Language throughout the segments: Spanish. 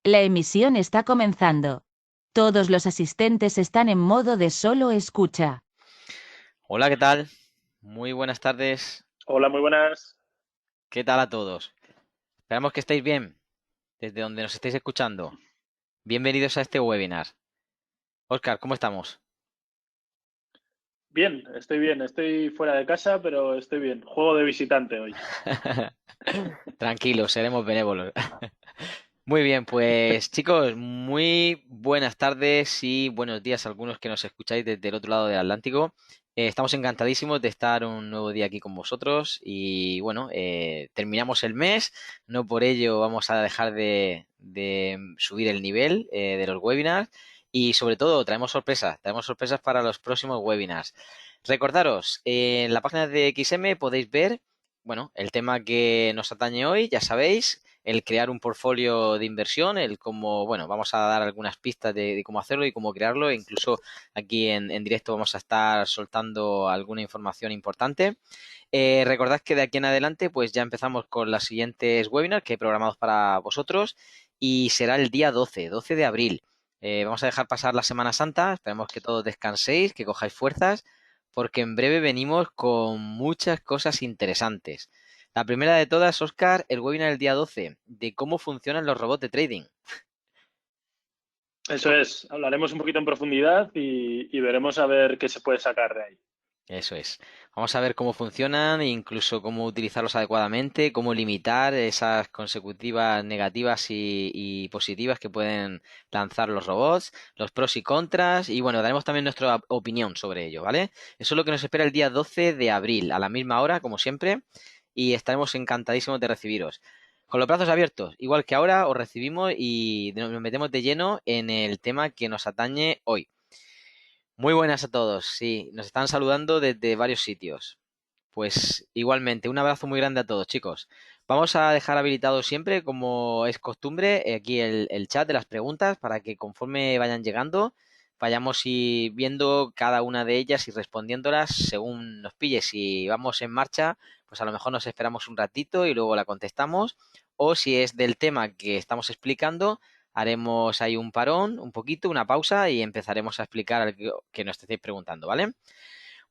La emisión está comenzando. Todos los asistentes están en modo de solo escucha. Hola, ¿qué tal? Muy buenas tardes. Hola, muy buenas. ¿Qué tal a todos? Esperamos que estéis bien desde donde nos estéis escuchando. Bienvenidos a este webinar. Óscar, ¿cómo estamos? Bien. Estoy fuera de casa, pero estoy bien. Juego de visitante hoy. Tranquilos, seremos benévolos. Muy bien, pues chicos, muy buenas tardes y buenos días a algunos que nos escucháis desde el otro lado del Atlántico. Estamos encantadísimos de estar un nuevo día aquí con vosotros y bueno, terminamos el mes, no por ello vamos a dejar de subir el nivel de los webinars y sobre todo traemos sorpresas para los próximos webinars. Recordaros, en la página de XM podéis ver, bueno, el tema que nos atañe hoy, ya sabéis, el crear un portfolio de inversión, el cómo, bueno, vamos a dar algunas pistas de cómo hacerlo y cómo crearlo, e incluso aquí en directo vamos a estar soltando alguna información importante. Recordad que de aquí en adelante, pues ya empezamos con las siguientes webinars que he programados para vosotros y será el día 12 de abril. Vamos a dejar pasar la Semana Santa, esperemos que todos descanséis, que cojáis fuerzas, porque en breve venimos con muchas cosas interesantes. La primera de todas, Oscar, el webinar del día 12 de cómo funcionan los robots de trading. Eso es. Hablaremos un poquito en profundidad y veremos a ver qué se puede sacar de ahí. Eso es. Vamos a ver cómo funcionan, e incluso cómo utilizarlos adecuadamente, cómo limitar esas consecutivas negativas y positivas que pueden lanzar los robots, los pros y contras, y bueno, daremos también nuestra opinión sobre ello, ¿vale? Eso es lo que nos espera el día 12 de abril, a la misma hora, como siempre, y estaremos encantadísimos de recibiros. Con los brazos abiertos, igual que ahora, os recibimos y nos metemos de lleno en el tema que nos atañe hoy. Muy buenas a todos, sí, nos están saludando desde varios sitios. Pues igualmente, un abrazo muy grande a todos, chicos. Vamos a dejar habilitado siempre, como es costumbre, aquí el chat de las preguntas para que conforme vayan llegando, vayamos viendo cada una de ellas y respondiéndolas según nos pille. Si vamos en marcha, pues a lo mejor nos esperamos un ratito y luego la contestamos. O si es del tema que estamos explicando, haremos ahí un parón, un poquito, una pausa y empezaremos a explicar algo que nos estéis preguntando, ¿vale?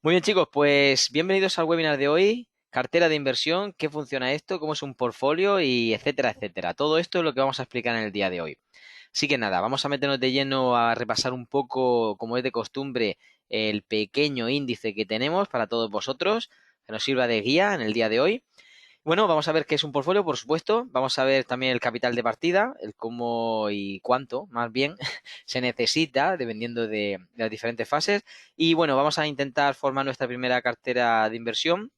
Muy bien, chicos, pues bienvenidos al webinar de hoy. Cartera de inversión, qué funciona esto, cómo es un portfolio y etcétera, etcétera. Todo esto es lo que vamos a explicar en el día de hoy. Así que nada, vamos a meternos de lleno a repasar un poco, como es de costumbre, el pequeño índice que tenemos para todos vosotros, que nos sirva de guía en el día de hoy. Bueno, vamos a ver qué es un portfolio, por supuesto. Vamos a ver también el capital de partida, el cómo y cuánto, más bien, se necesita, dependiendo de las diferentes fases. Y bueno, vamos a intentar formar nuestra primera cartera de inversión.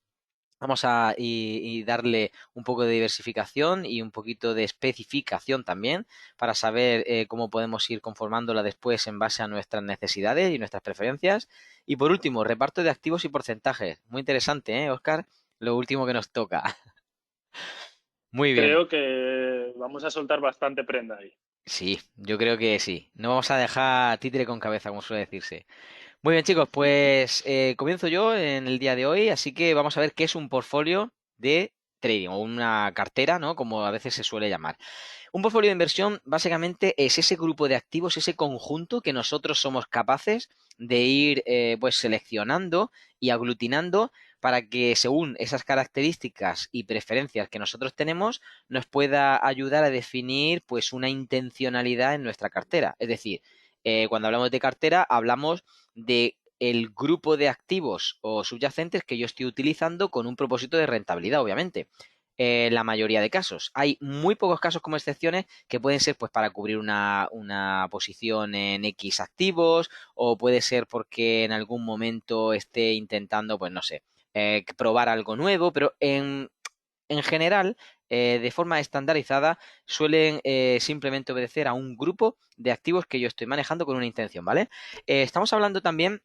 Vamos y darle un poco de diversificación y un poquito de especificación también para saber cómo podemos ir conformándola después en base a nuestras necesidades y nuestras preferencias. Y por último, reparto de activos y porcentajes. Muy interesante, ¿eh, Oscar? Lo último que nos toca. Muy bien. Creo que vamos a soltar bastante prenda ahí. Sí, yo creo que sí. No vamos a dejar títere con cabeza, como suele decirse. Muy bien, chicos, pues comienzo yo en el día de hoy, así que vamos a ver qué es un portfolio de trading o una cartera, ¿no? Como a veces se suele llamar. Un portfolio de inversión básicamente es ese grupo de activos, ese conjunto que nosotros somos capaces de ir pues seleccionando y aglutinando para que según esas características y preferencias que nosotros tenemos nos pueda ayudar a definir pues una intencionalidad en nuestra cartera. Es decir, cuando hablamos de cartera hablamos de el grupo de activos o subyacentes que yo estoy utilizando con un propósito de rentabilidad, obviamente la mayoría de casos. Hay muy pocos casos como excepciones que pueden ser pues para cubrir una posición en X activos o puede ser porque en algún momento esté intentando, pues no sé, probar algo nuevo, pero en general, de forma estandarizada, suelen simplemente obedecer a un grupo de activos que yo estoy manejando con una intención, ¿vale? Estamos hablando también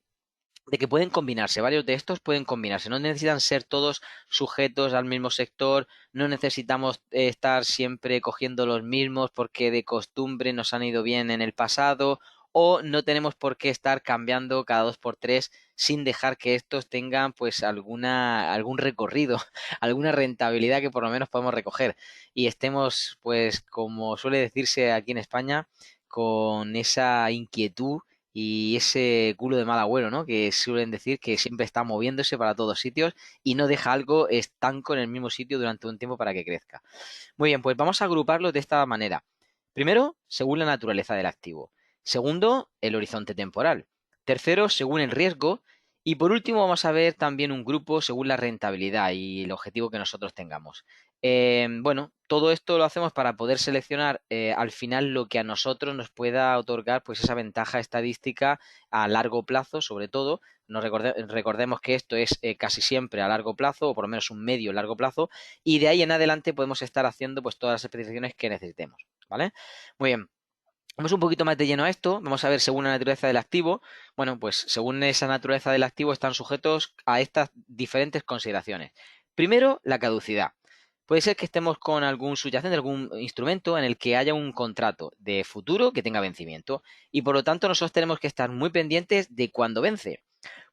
de que pueden combinarse, varios de estos pueden combinarse, no necesitan ser todos sujetos al mismo sector, no necesitamos estar siempre cogiendo los mismos porque de costumbre nos han ido bien en el pasado o no tenemos por qué estar cambiando cada 2 por 3 sin dejar que estos tengan pues algún recorrido, alguna rentabilidad que por lo menos podamos recoger y estemos pues como suele decirse aquí en España con esa inquietud y ese culo de mal agüero, ¿no? Que suelen decir que siempre está moviéndose para todos sitios y no deja algo estanco en el mismo sitio durante un tiempo para que crezca. Muy bien, pues vamos a agruparlos de esta manera. Primero, según la naturaleza del activo. Segundo, el horizonte temporal. Tercero, según el riesgo. Y por último, vamos a ver también un grupo según la rentabilidad y el objetivo que nosotros tengamos. Bueno, todo esto lo hacemos para poder seleccionar al final lo que a nosotros nos pueda otorgar pues esa ventaja estadística a largo plazo, sobre todo. Recordemos que esto es casi siempre a largo plazo, o por lo menos un medio largo plazo, y de ahí en adelante podemos estar haciendo pues todas las especificaciones que necesitemos, ¿vale? Muy bien. Vamos un poquito más de lleno a esto, vamos a ver según la naturaleza del activo. Bueno, pues según esa naturaleza del activo están sujetos a estas diferentes consideraciones. Primero, la caducidad. Puede ser que estemos con algún subyacente, algún instrumento en el que haya un contrato de futuro que tenga vencimiento y por lo tanto nosotros tenemos que estar muy pendientes de cuándo vence.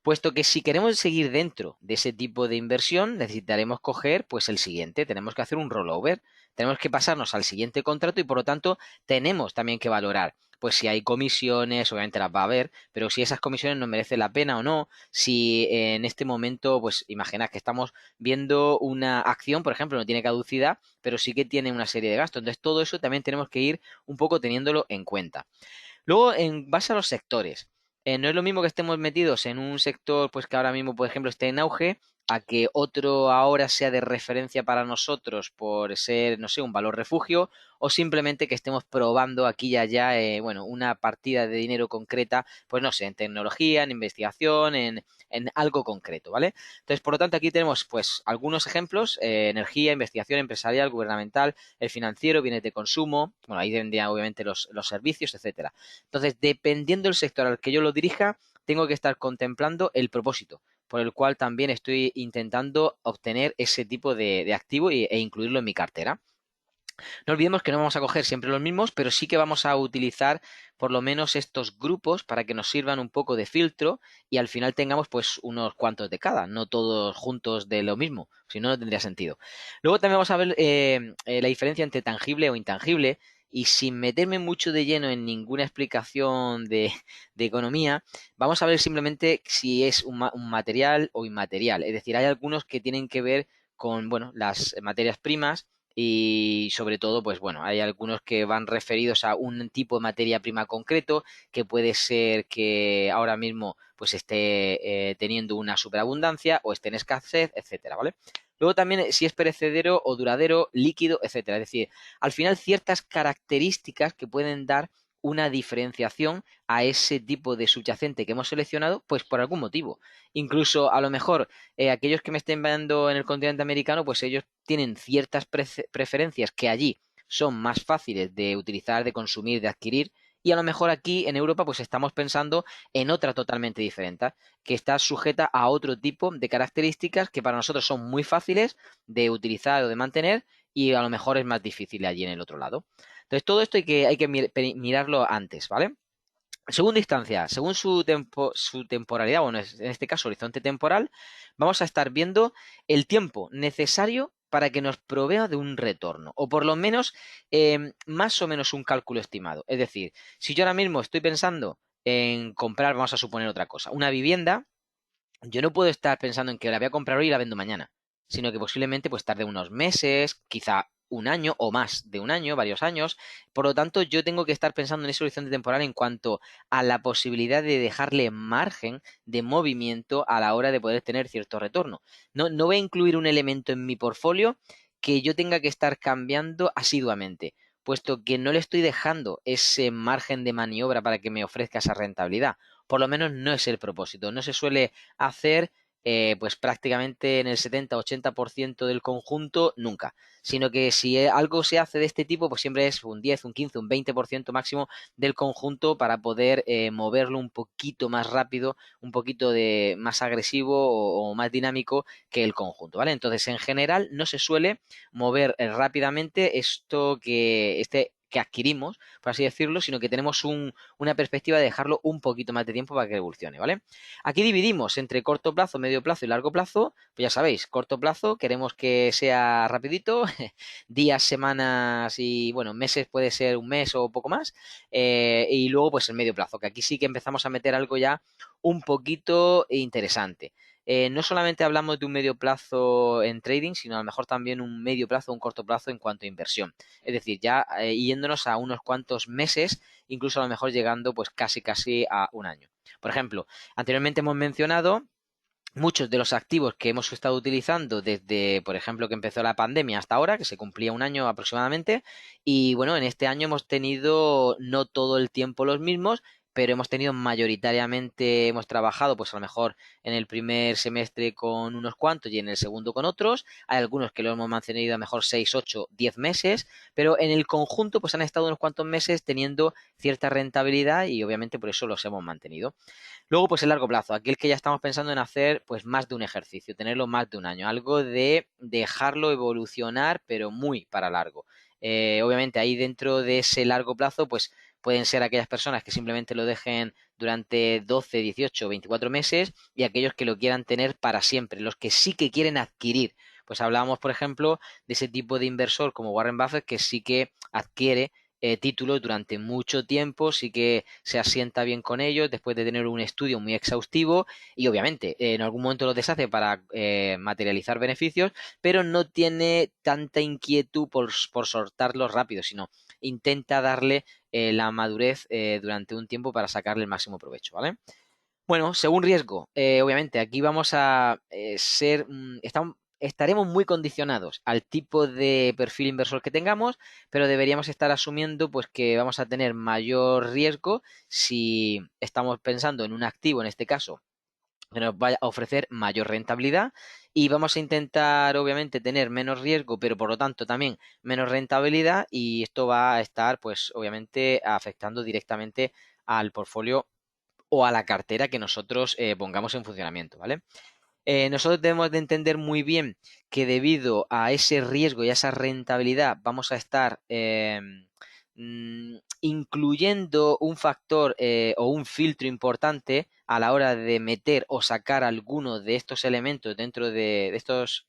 Puesto que si queremos seguir dentro de ese tipo de inversión, necesitaremos coger pues el siguiente, tenemos que hacer un rollover, tenemos que pasarnos al siguiente contrato y por lo tanto tenemos también que valorar pues si hay comisiones, obviamente las va a haber, pero si esas comisiones nos merecen la pena o no, si en este momento, pues imaginad que estamos viendo una acción, por ejemplo, no tiene caducidad, pero sí que tiene una serie de gastos. Entonces todo eso también tenemos que ir un poco teniéndolo en cuenta. Luego, en base a los sectores, no es lo mismo que estemos metidos en un sector, pues que ahora mismo, por ejemplo, esté en auge, a que otro ahora sea de referencia para nosotros por ser, no sé, un valor refugio, o simplemente que estemos probando aquí y allá, bueno, una partida de dinero concreta, pues no sé, en tecnología, en investigación, en algo concreto, ¿vale? Entonces, por lo tanto, aquí tenemos pues algunos ejemplos, energía, investigación empresarial, gubernamental, el financiero, bienes de consumo, bueno, ahí vendrían obviamente los servicios, etcétera. Entonces, dependiendo del sector al que yo lo dirija, tengo que estar contemplando el propósito por el cual también estoy intentando obtener ese tipo de activo e incluirlo en mi cartera. No olvidemos que no vamos a coger siempre los mismos, pero sí que vamos a utilizar por lo menos estos grupos para que nos sirvan un poco de filtro y al final tengamos pues unos cuantos de cada, no todos juntos de lo mismo, si no, no tendría sentido. Luego también vamos a ver la diferencia entre tangible o intangible y sin meterme mucho de lleno en ninguna explicación de economía, vamos a ver simplemente si es un material o inmaterial. Es decir, hay algunos que tienen que ver con, bueno, las materias primas y sobre todo, pues bueno, hay algunos que van referidos a un tipo de materia prima concreto, que puede ser que ahora mismo pues esté teniendo una superabundancia o esté en escasez, etcétera, ¿vale? Luego también si es perecedero o duradero, líquido, etcétera. Es decir, al final ciertas características que pueden dar una diferenciación a ese tipo de subyacente que hemos seleccionado, pues por algún motivo. Incluso a lo mejor aquellos que me estén viendo en el continente americano, pues ellos tienen ciertas preferencias que allí son más fáciles de utilizar, de consumir, de adquirir. Y a lo mejor aquí en Europa pues estamos pensando en otra totalmente diferente, que está sujeta a otro tipo de características que para nosotros son muy fáciles de utilizar o de mantener y a lo mejor es más difícil allí en el otro lado. Entonces todo esto hay que mirarlo antes, ¿vale? En segunda instancia, según su temporalidad, bueno, en este caso horizonte temporal, vamos a estar viendo el tiempo necesario para que nos provea de un retorno, o por lo menos más o menos un cálculo estimado. Es decir, si yo ahora mismo estoy pensando en comprar, vamos a suponer otra cosa, una vivienda, yo no puedo estar pensando en que la voy a comprar hoy y la vendo mañana, sino que posiblemente pues tarde unos meses, quizá un año o más de un año, varios años. Por lo tanto, yo tengo que estar pensando en ese horizonte temporal en cuanto a la posibilidad de dejarle margen de movimiento a la hora de poder tener cierto retorno. No voy a incluir un elemento en mi portfolio que yo tenga que estar cambiando asiduamente, puesto que no le estoy dejando ese margen de maniobra para que me ofrezca esa rentabilidad. Por lo menos no es el propósito. No se suele hacer pues prácticamente en el 70-80% del conjunto nunca, sino que si algo se hace de este tipo, pues siempre es un 10, un 15, un 20% máximo del conjunto para poder moverlo un poquito más rápido, un poquito de más agresivo o más dinámico que el conjunto, ¿vale? Entonces, en general, no se suele mover rápidamente esto que que adquirimos, por así decirlo, sino que tenemos una perspectiva de dejarlo un poquito más de tiempo para que evolucione, ¿vale? Aquí dividimos entre corto plazo, medio plazo y largo plazo. Pues ya sabéis, corto plazo queremos que sea rapidito, días, semanas y bueno, meses puede ser un mes o poco más. Y luego pues el medio plazo, que aquí sí que empezamos a meter algo ya un poquito interesante. No solamente hablamos de un medio plazo en trading, sino a lo mejor también un medio plazo, un corto plazo en cuanto a inversión. Es decir, ya yéndonos a unos cuantos meses, incluso a lo mejor llegando pues casi a un año. Por ejemplo, anteriormente hemos mencionado muchos de los activos que hemos estado utilizando desde, por ejemplo, que empezó la pandemia hasta ahora, que se cumplía un año aproximadamente, y bueno, en este año hemos tenido no todo el tiempo los mismos, pero hemos tenido mayoritariamente, hemos trabajado pues a lo mejor en el primer semestre con unos cuantos y en el segundo con otros. Hay algunos que lo hemos mantenido a lo mejor 6, 8, 10 meses, pero en el conjunto pues han estado unos cuantos meses teniendo cierta rentabilidad y obviamente por eso los hemos mantenido. Luego, pues el largo plazo, aquel que ya estamos pensando en hacer pues más de un ejercicio, tenerlo más de un año, algo de dejarlo evolucionar, pero muy para largo. Obviamente ahí dentro de ese largo plazo, pues pueden ser aquellas personas que simplemente lo dejen durante 12, 18, 24 meses y aquellos que lo quieran tener para siempre, los que sí que quieren adquirir. Pues hablábamos, por ejemplo, de ese tipo de inversor como Warren Buffett que sí que adquiere títulos durante mucho tiempo, sí que se asienta bien con ellos después de tener un estudio muy exhaustivo y obviamente en algún momento los deshace para materializar beneficios, pero no tiene tanta inquietud por soltarlos rápido, sino intenta darle la madurez durante un tiempo para sacarle el máximo provecho, ¿vale? Bueno, según riesgo, obviamente aquí vamos a estaremos muy condicionados al tipo de perfil inversor que tengamos, pero deberíamos estar asumiendo pues que vamos a tener mayor riesgo si estamos pensando en un activo, en este caso, que nos vaya a ofrecer mayor rentabilidad y vamos a intentar obviamente tener menos riesgo, pero por lo tanto también menos rentabilidad y esto va a estar pues obviamente afectando directamente al portfolio o a la cartera que nosotros pongamos en funcionamiento, ¿vale? Nosotros debemos de entender muy bien que debido a ese riesgo y a esa rentabilidad vamos a estar incluyendo un factor o un filtro importante a la hora de meter o sacar alguno de estos elementos dentro de estos,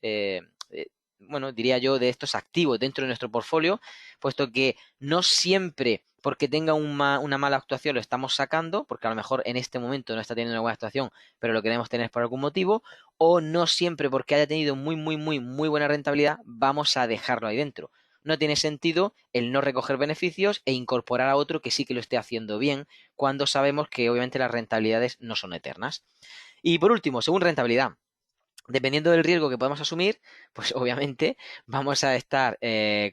bueno, diría yo, de estos activos dentro de nuestro portfolio, puesto que no siempre porque tenga una mala actuación lo estamos sacando, porque a lo mejor en este momento no está teniendo una buena actuación, pero lo queremos tener por algún motivo, o no siempre porque haya tenido muy buena rentabilidad, vamos a dejarlo ahí dentro. No tiene sentido el no recoger beneficios e incorporar a otro que sí que lo esté haciendo bien, cuando sabemos que obviamente las rentabilidades no son eternas. Y por último, según rentabilidad. Dependiendo del riesgo que podamos asumir, pues obviamente vamos a estar,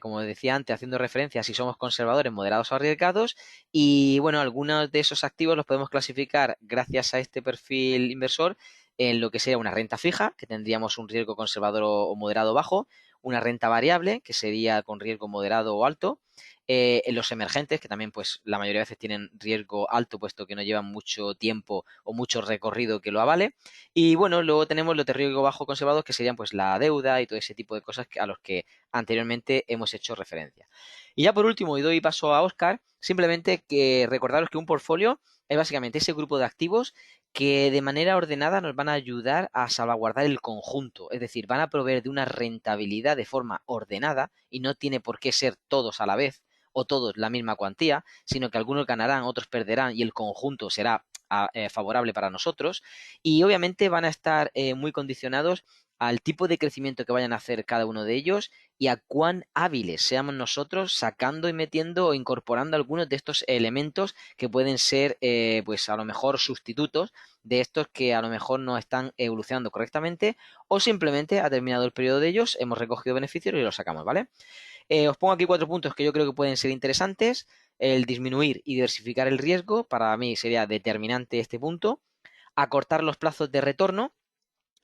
como decía antes, haciendo referencia a si somos conservadores, moderados o arriesgados. Y bueno, algunos de esos activos los podemos clasificar gracias a este perfil inversor en lo que sería una renta fija, que tendríamos un riesgo conservador o moderado bajo, una renta variable, que sería con riesgo moderado o alto, en los emergentes, que también pues la mayoría de veces tienen riesgo alto, puesto que no llevan mucho tiempo o mucho recorrido que lo avale. Y bueno, luego tenemos los de riesgo bajo conservados, que serían pues la deuda y todo ese tipo de cosas a los que anteriormente hemos hecho referencia. Y ya por último, y doy paso a Oscar, simplemente que recordaros que un portfolio es básicamente ese grupo de activos que de manera ordenada nos van a ayudar a salvaguardar el conjunto, es decir, van a proveer de una rentabilidad de forma ordenada y no tiene por qué ser todos a la vez o todos la misma cuantía, sino que algunos ganarán, otros perderán y el conjunto será favorable para nosotros y obviamente van a estar muy condicionados al tipo de crecimiento que vayan a hacer cada uno de ellos y a cuán hábiles seamos nosotros sacando y metiendo o incorporando algunos de estos elementos que pueden ser pues a lo mejor sustitutos de estos que a lo mejor no están evolucionando correctamente o simplemente ha terminado el periodo de ellos, hemos recogido beneficios y los sacamos, ¿vale? Os pongo aquí 4 puntos que yo creo que pueden ser interesantes. El disminuir y diversificar el riesgo, para mí sería determinante este punto. Acortar los plazos de retorno.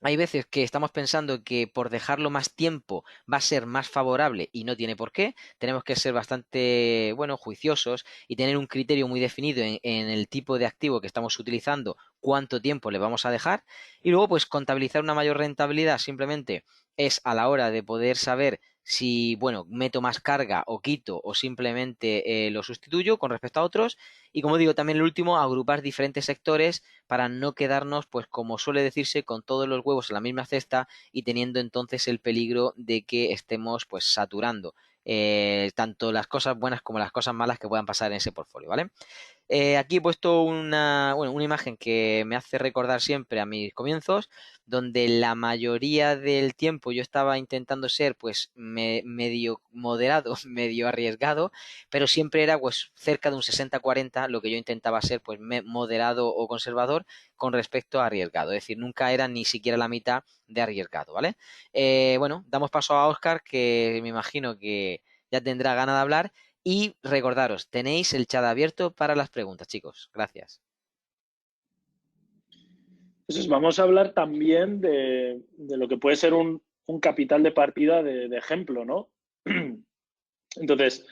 Hay veces que estamos pensando que por dejarlo más tiempo va a ser más favorable y no tiene por qué. Tenemos que ser bastante, bueno, juiciosos y tener un criterio muy definido en el tipo de activo que estamos utilizando, cuánto tiempo le vamos a dejar. Y luego, pues, contabilizar una mayor rentabilidad simplemente es a la hora de poder saber si, bueno, meto más carga o quito o simplemente lo sustituyo con respecto a otros. Y como digo, también el último, agrupar diferentes sectores para no quedarnos, pues como suele decirse, con todos los huevos en la misma cesta y teniendo entonces el peligro de que estemos pues saturando tanto las cosas buenas como las cosas malas que puedan pasar en ese portfolio, ¿vale? Aquí he puesto una imagen que me hace recordar siempre a mis comienzos, donde la mayoría del tiempo yo estaba intentando ser pues medio moderado, medio arriesgado, pero siempre era pues cerca de un 60-40 lo que yo intentaba ser pues moderado o conservador con respecto a arriesgado, es decir, nunca era ni siquiera la mitad de arriesgado, ¿vale? Bueno, damos paso a Oscar, que me imagino que ya tendrá ganas de hablar. Y recordaros, tenéis el chat abierto para las preguntas, chicos. Gracias. Entonces, vamos a hablar también de lo que puede ser un capital de partida de ejemplo, ¿no? Entonces,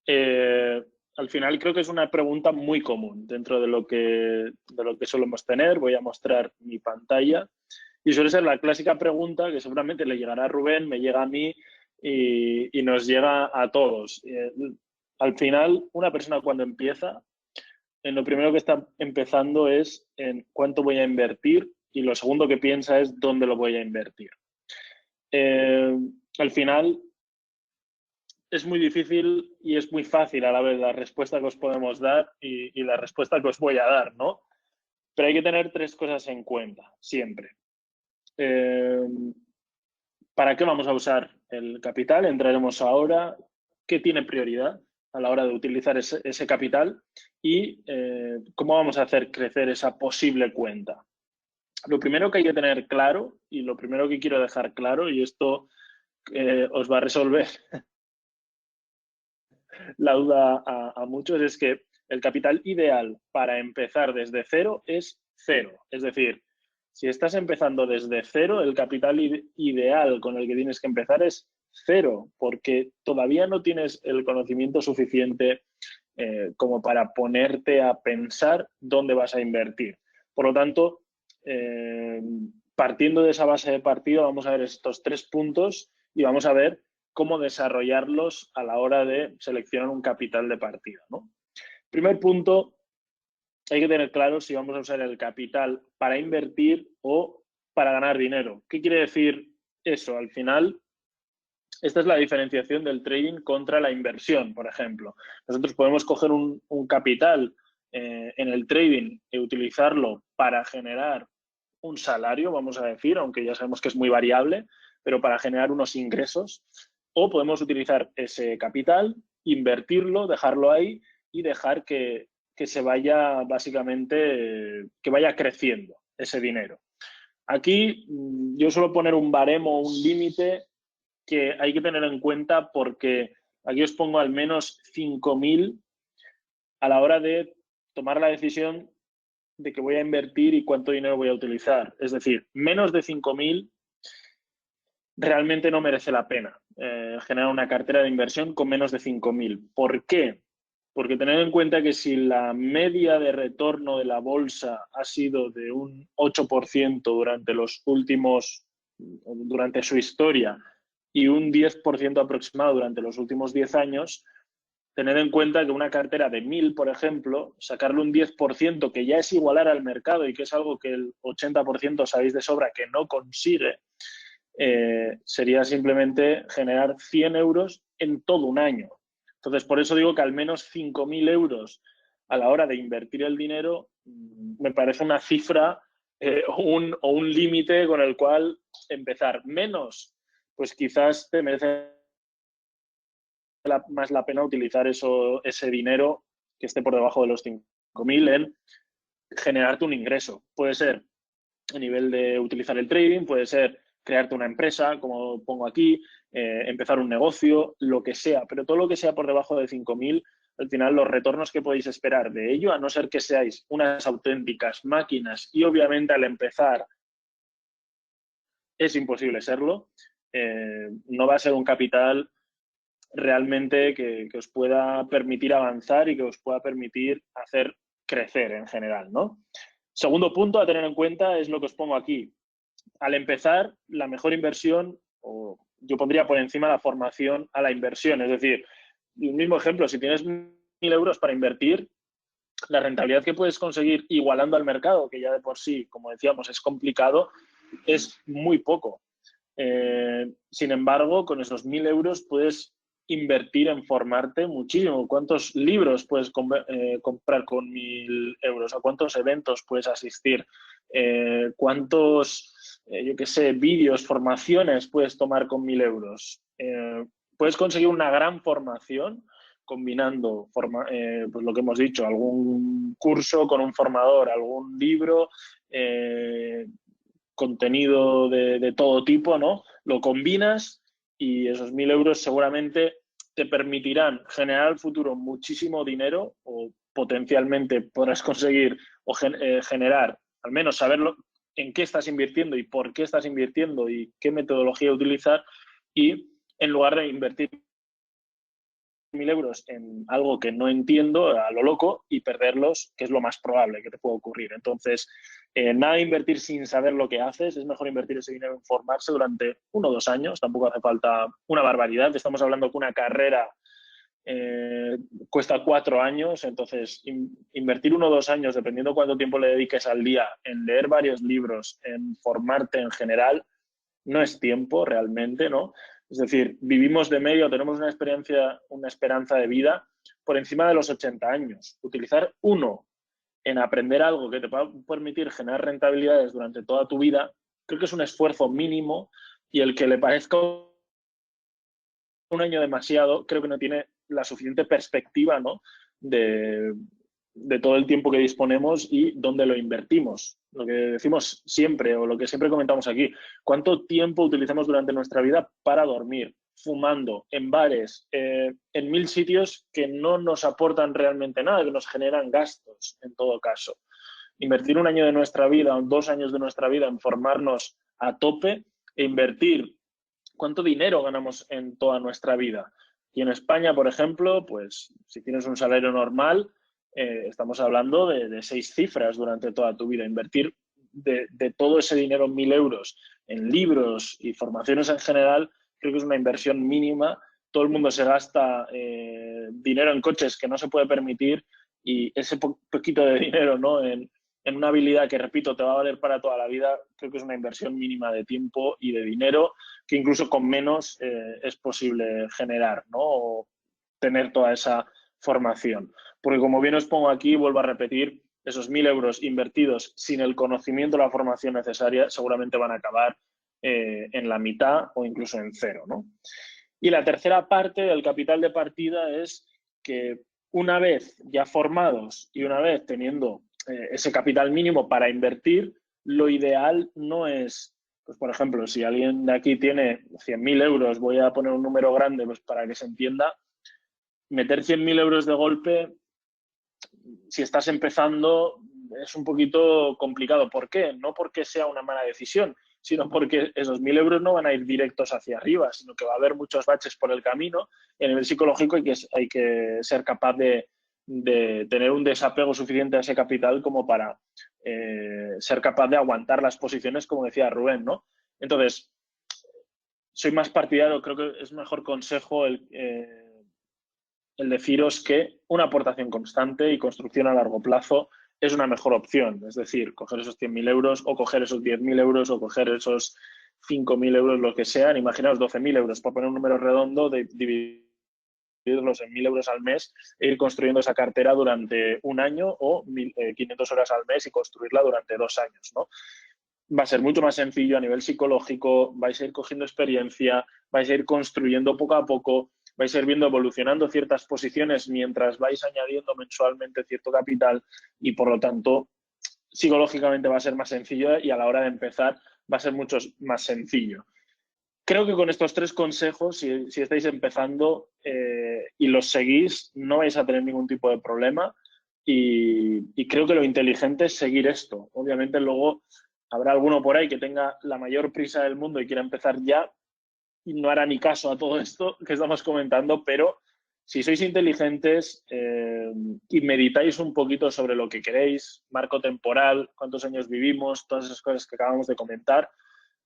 al final creo que es una pregunta muy común dentro de lo que solemos tener. Voy a mostrar mi pantalla y suele ser la clásica pregunta que seguramente le llegará a Rubén, me llega a mí y nos llega a todos. Al final, una persona cuando empieza, lo primero que está empezando es en cuánto voy a invertir y lo segundo que piensa es dónde lo voy a invertir. Al final, es muy difícil y es muy fácil a la vez la respuesta que os podemos dar y la respuesta que os voy a dar, ¿no? Pero hay que tener tres cosas en cuenta, siempre. ¿Para qué vamos a usar el capital? Entraremos ahora. ¿Qué tiene prioridad a la hora de utilizar ese capital? Y cómo vamos a hacer crecer esa posible cuenta. Lo primero que hay que tener claro y lo primero que quiero dejar claro, y esto os va a resolver la duda a muchos, es que el capital ideal para empezar desde cero es cero. Es decir, si estás empezando desde cero, el capital ideal con el que tienes que empezar es cero, porque todavía no tienes el conocimiento suficiente como para ponerte a pensar dónde vas a invertir. Por lo tanto, partiendo de esa base de partida, vamos a ver estos tres puntos y vamos a ver cómo desarrollarlos a la hora de seleccionar un capital de partida, ¿no? Primer punto, hay que tener claro si vamos a usar el capital para invertir o para ganar dinero. ¿Qué quiere decir eso? Al final, esta es la diferenciación del trading contra la inversión, por ejemplo. Nosotros podemos coger un capital en el trading y utilizarlo para generar un salario, vamos a decir, aunque ya sabemos que es muy variable, pero para generar unos ingresos. O podemos utilizar ese capital, invertirlo, dejarlo ahí y dejar que se vaya básicamente, que vaya creciendo ese dinero. Aquí yo suelo poner un baremo, un límite que hay que tener en cuenta porque aquí os pongo al menos 5.000 a la hora de tomar la decisión de que voy a invertir y cuánto dinero voy a utilizar. Es decir, menos de 5.000 realmente no merece la pena generar una cartera de inversión con menos de 5.000. ¿Por qué? Porque tener en cuenta que si la media de retorno de la bolsa ha sido de un 8% durante su historia y un 10% aproximado durante los últimos 10 años, tener en cuenta que una cartera de 1.000, por ejemplo, sacarle un 10%, que ya es igualar al mercado y que es algo que el 80% sabéis de sobra que no consigue, sería simplemente generar 100 euros en todo un año. Entonces, por eso digo que al menos 5.000 euros a la hora de invertir el dinero me parece una cifra o un límite con el cual empezar. Menos, pues quizás te merece más la pena utilizar ese dinero que esté por debajo de los 5.000 en generarte un ingreso. Puede ser a nivel de utilizar el trading, puede ser crearte una empresa, como pongo aquí, empezar un negocio, lo que sea, pero todo lo que sea por debajo de 5.000, al final los retornos que podéis esperar de ello, a no ser que seáis unas auténticas máquinas y obviamente al empezar es imposible serlo, no va a ser un capital realmente que os pueda permitir avanzar y que os pueda permitir hacer crecer en general, ¿no? Segundo punto a tener en cuenta es lo que os pongo aquí. Al empezar, la mejor inversión o yo pondría por encima la formación a la inversión. Es decir, el mismo ejemplo, si tienes 1.000 euros para invertir, la rentabilidad que puedes conseguir igualando al mercado, que ya de por sí, como decíamos, es complicado, es muy poco. Sin embargo, con esos 1.000 euros puedes invertir en formarte muchísimo. ¿Cuántos libros puedes comprar con 1.000 euros? ¿A cuántos eventos puedes asistir? ¿Cuántos, yo qué sé, vídeos, formaciones puedes tomar con 1.000 euros? Puedes conseguir una gran formación combinando pues lo que hemos dicho, algún curso con un formador, algún libro, contenido de todo tipo, ¿no? Lo combinas y esos 1.000 euros seguramente te permitirán generar al futuro muchísimo dinero, o potencialmente podrás conseguir o generar, al menos saberlo, en qué estás invirtiendo y por qué estás invirtiendo y qué metodología utilizar, y en lugar de invertir 1.000 euros en algo que no entiendo a lo loco y perderlos, que es lo más probable que te pueda ocurrir. Entonces, nada de invertir sin saber lo que haces. Es mejor invertir ese dinero en formarse durante 1 o 2 años. Tampoco hace falta una barbaridad. Estamos hablando que una carrera cuesta 4 años. Entonces, invertir 1 o 2 años, dependiendo cuánto tiempo le dediques al día, en leer varios libros, en formarte en general, no es tiempo realmente, ¿no? Es decir, vivimos de medio, tenemos una esperanza de vida por encima de los 80 años. Utilizar uno en aprender algo que te va a permitir generar rentabilidades durante toda tu vida, creo que es un esfuerzo mínimo, y el que le parezca un año demasiado, creo que no tiene la suficiente perspectiva, ¿no? de todo el tiempo que disponemos y dónde lo invertimos. Lo que decimos siempre, o lo que siempre comentamos aquí, ¿cuánto tiempo utilizamos durante nuestra vida para dormir, fumando, en bares, en 1.000 sitios que no nos aportan realmente nada, que nos generan gastos en todo caso? Invertir 1 año de nuestra vida o 2 años de nuestra vida en formarnos a tope, e invertir cuánto dinero ganamos en toda nuestra vida. Y en España, por ejemplo, pues si tienes un salario normal, estamos hablando de 6 cifras durante toda tu vida. Invertir de todo ese dinero, 1.000 euros, en libros y formaciones en general, creo que es una inversión mínima. Todo el mundo se gasta dinero en coches que no se puede permitir, y ese poquito de dinero, ¿no? en una habilidad que, repito, te va a valer para toda la vida, creo que es una inversión mínima de tiempo y de dinero que incluso con menos es posible generar, ¿no? O tener toda esa formación. Porque, como bien os pongo aquí, vuelvo a repetir, esos 1.000 euros invertidos sin el conocimiento o la formación necesaria seguramente van a acabar en la mitad o incluso en cero, ¿no? Y la tercera parte del capital de partida es que, una vez ya formados y una vez teniendo ese capital mínimo para invertir, lo ideal no es, pues por ejemplo, si alguien de aquí tiene 100.000 euros, voy a poner un número grande pues para que se entienda, meter 100.000 euros de golpe, si estás empezando, es un poquito complicado. ¿Por qué? No porque sea una mala decisión, sino porque esos 1.000 euros no van a ir directos hacia arriba, sino que va a haber muchos baches por el camino, y a nivel psicológico hay que ser capaz de tener un desapego suficiente a ese capital como para ser capaz de aguantar las posiciones, como decía Rubén, ¿no? Entonces, soy más partidario, creo que es mejor consejo el deciros que una aportación constante y construcción a largo plazo es una mejor opción. Es decir, coger esos 100.000 euros o coger esos 10.000 euros o coger esos 5.000 euros, lo que sean. Imaginaos 12.000 euros, por poner un número redondo, de dividirlos en 1.000 euros al mes e ir construyendo esa cartera durante 1 año, o 500 horas al mes y construirla durante 2 años, ¿no? Va a ser mucho más sencillo a nivel psicológico, vais a ir cogiendo experiencia, vais a ir construyendo poco a poco, vais a ir viendo evolucionando ciertas posiciones mientras vais añadiendo mensualmente cierto capital, y por lo tanto psicológicamente va a ser más sencillo, y a la hora de empezar va a ser mucho más sencillo. Creo que con estos 3 consejos, si estáis empezando y los seguís, no vais a tener ningún tipo de problema, y creo que lo inteligente es seguir esto. Obviamente luego habrá alguno por ahí que tenga la mayor prisa del mundo y quiera empezar ya, y no hará ni caso a todo esto que estamos comentando, pero si sois inteligentes y meditáis un poquito sobre lo que queréis, marco temporal, cuántos años vivimos, todas esas cosas que acabamos de comentar,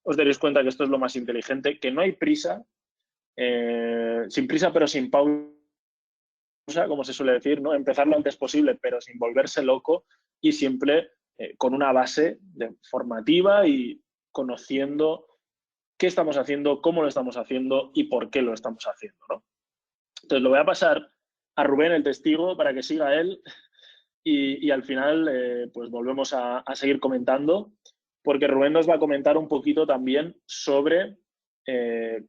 os daréis cuenta que esto es lo más inteligente, que no hay prisa, sin prisa pero sin pausa, como se suele decir, ¿no? Empezar lo antes posible, pero sin volverse loco y siempre con una base formativa y conociendo qué estamos haciendo, cómo lo estamos haciendo y por qué lo estamos haciendo, ¿no? Entonces lo voy a pasar a Rubén, el testigo, para que siga él y al final pues volvemos a seguir comentando, porque Rubén nos va a comentar un poquito también sobre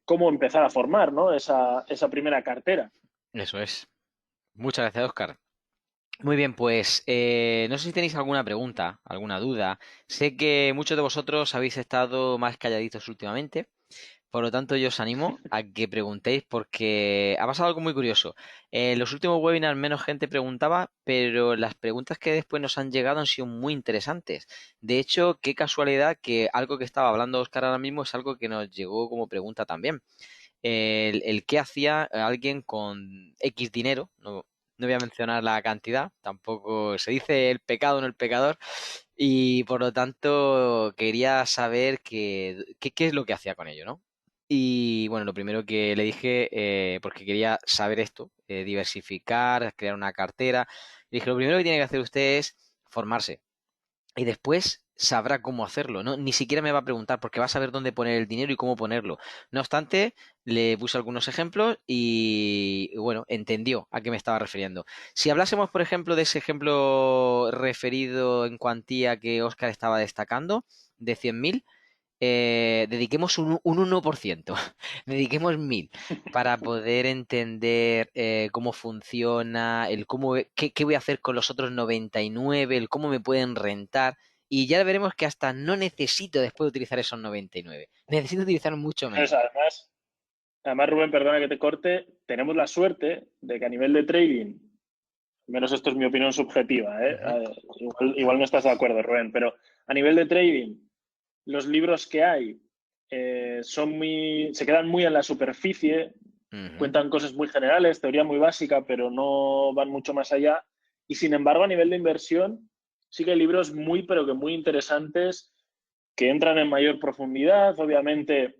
cómo empezar a formar, ¿no? esa primera cartera. Eso es. Muchas gracias, Oscar. Muy bien, pues no sé si tenéis alguna pregunta, alguna duda. Sé que muchos de vosotros habéis estado más calladitos últimamente, por lo tanto yo os animo a que preguntéis porque ha pasado algo muy curioso. En los últimos webinars menos gente preguntaba, pero las preguntas que después nos han llegado han sido muy interesantes. De hecho, qué casualidad que algo que estaba hablando Oscar ahora mismo es algo que nos llegó como pregunta también. El qué hacía alguien con X dinero, no voy a mencionar la cantidad, tampoco se dice el pecado, no el pecador, y por lo tanto quería saber qué es lo que hacía con ello, ¿no? Y bueno, lo primero que le dije, porque quería saber esto, diversificar, crear una cartera, le dije, lo primero que tiene que hacer usted es formarse y después sabrá cómo hacerlo, ¿no? Ni siquiera me va a preguntar porque va a saber dónde poner el dinero y cómo ponerlo. No obstante, le puse algunos ejemplos y, bueno, entendió a qué me estaba refiriendo. Si hablásemos, por ejemplo, de ese ejemplo referido en cuantía que Oscar estaba destacando, de 100.000, dediquemos un 1%, dediquemos 1.000 para poder entender cómo funciona, qué voy a hacer con los otros 99, el cómo me pueden rentar. Y ya veremos que hasta no necesito después de utilizar esos 99. Necesito utilizar mucho Entonces, menos. además, Rubén, perdona que te corte, tenemos la suerte de que a nivel de trading, al menos esto es mi opinión subjetiva, Ujú. igual no estás de acuerdo, Rubén, pero a nivel de trading, los libros que hay se quedan muy en la superficie, Ujú. cuentan cosas muy generales, teoría muy básica, pero no van mucho más allá. Y sin embargo, a nivel de inversión, sí que hay libros muy, pero que muy interesantes que entran en mayor profundidad. Obviamente,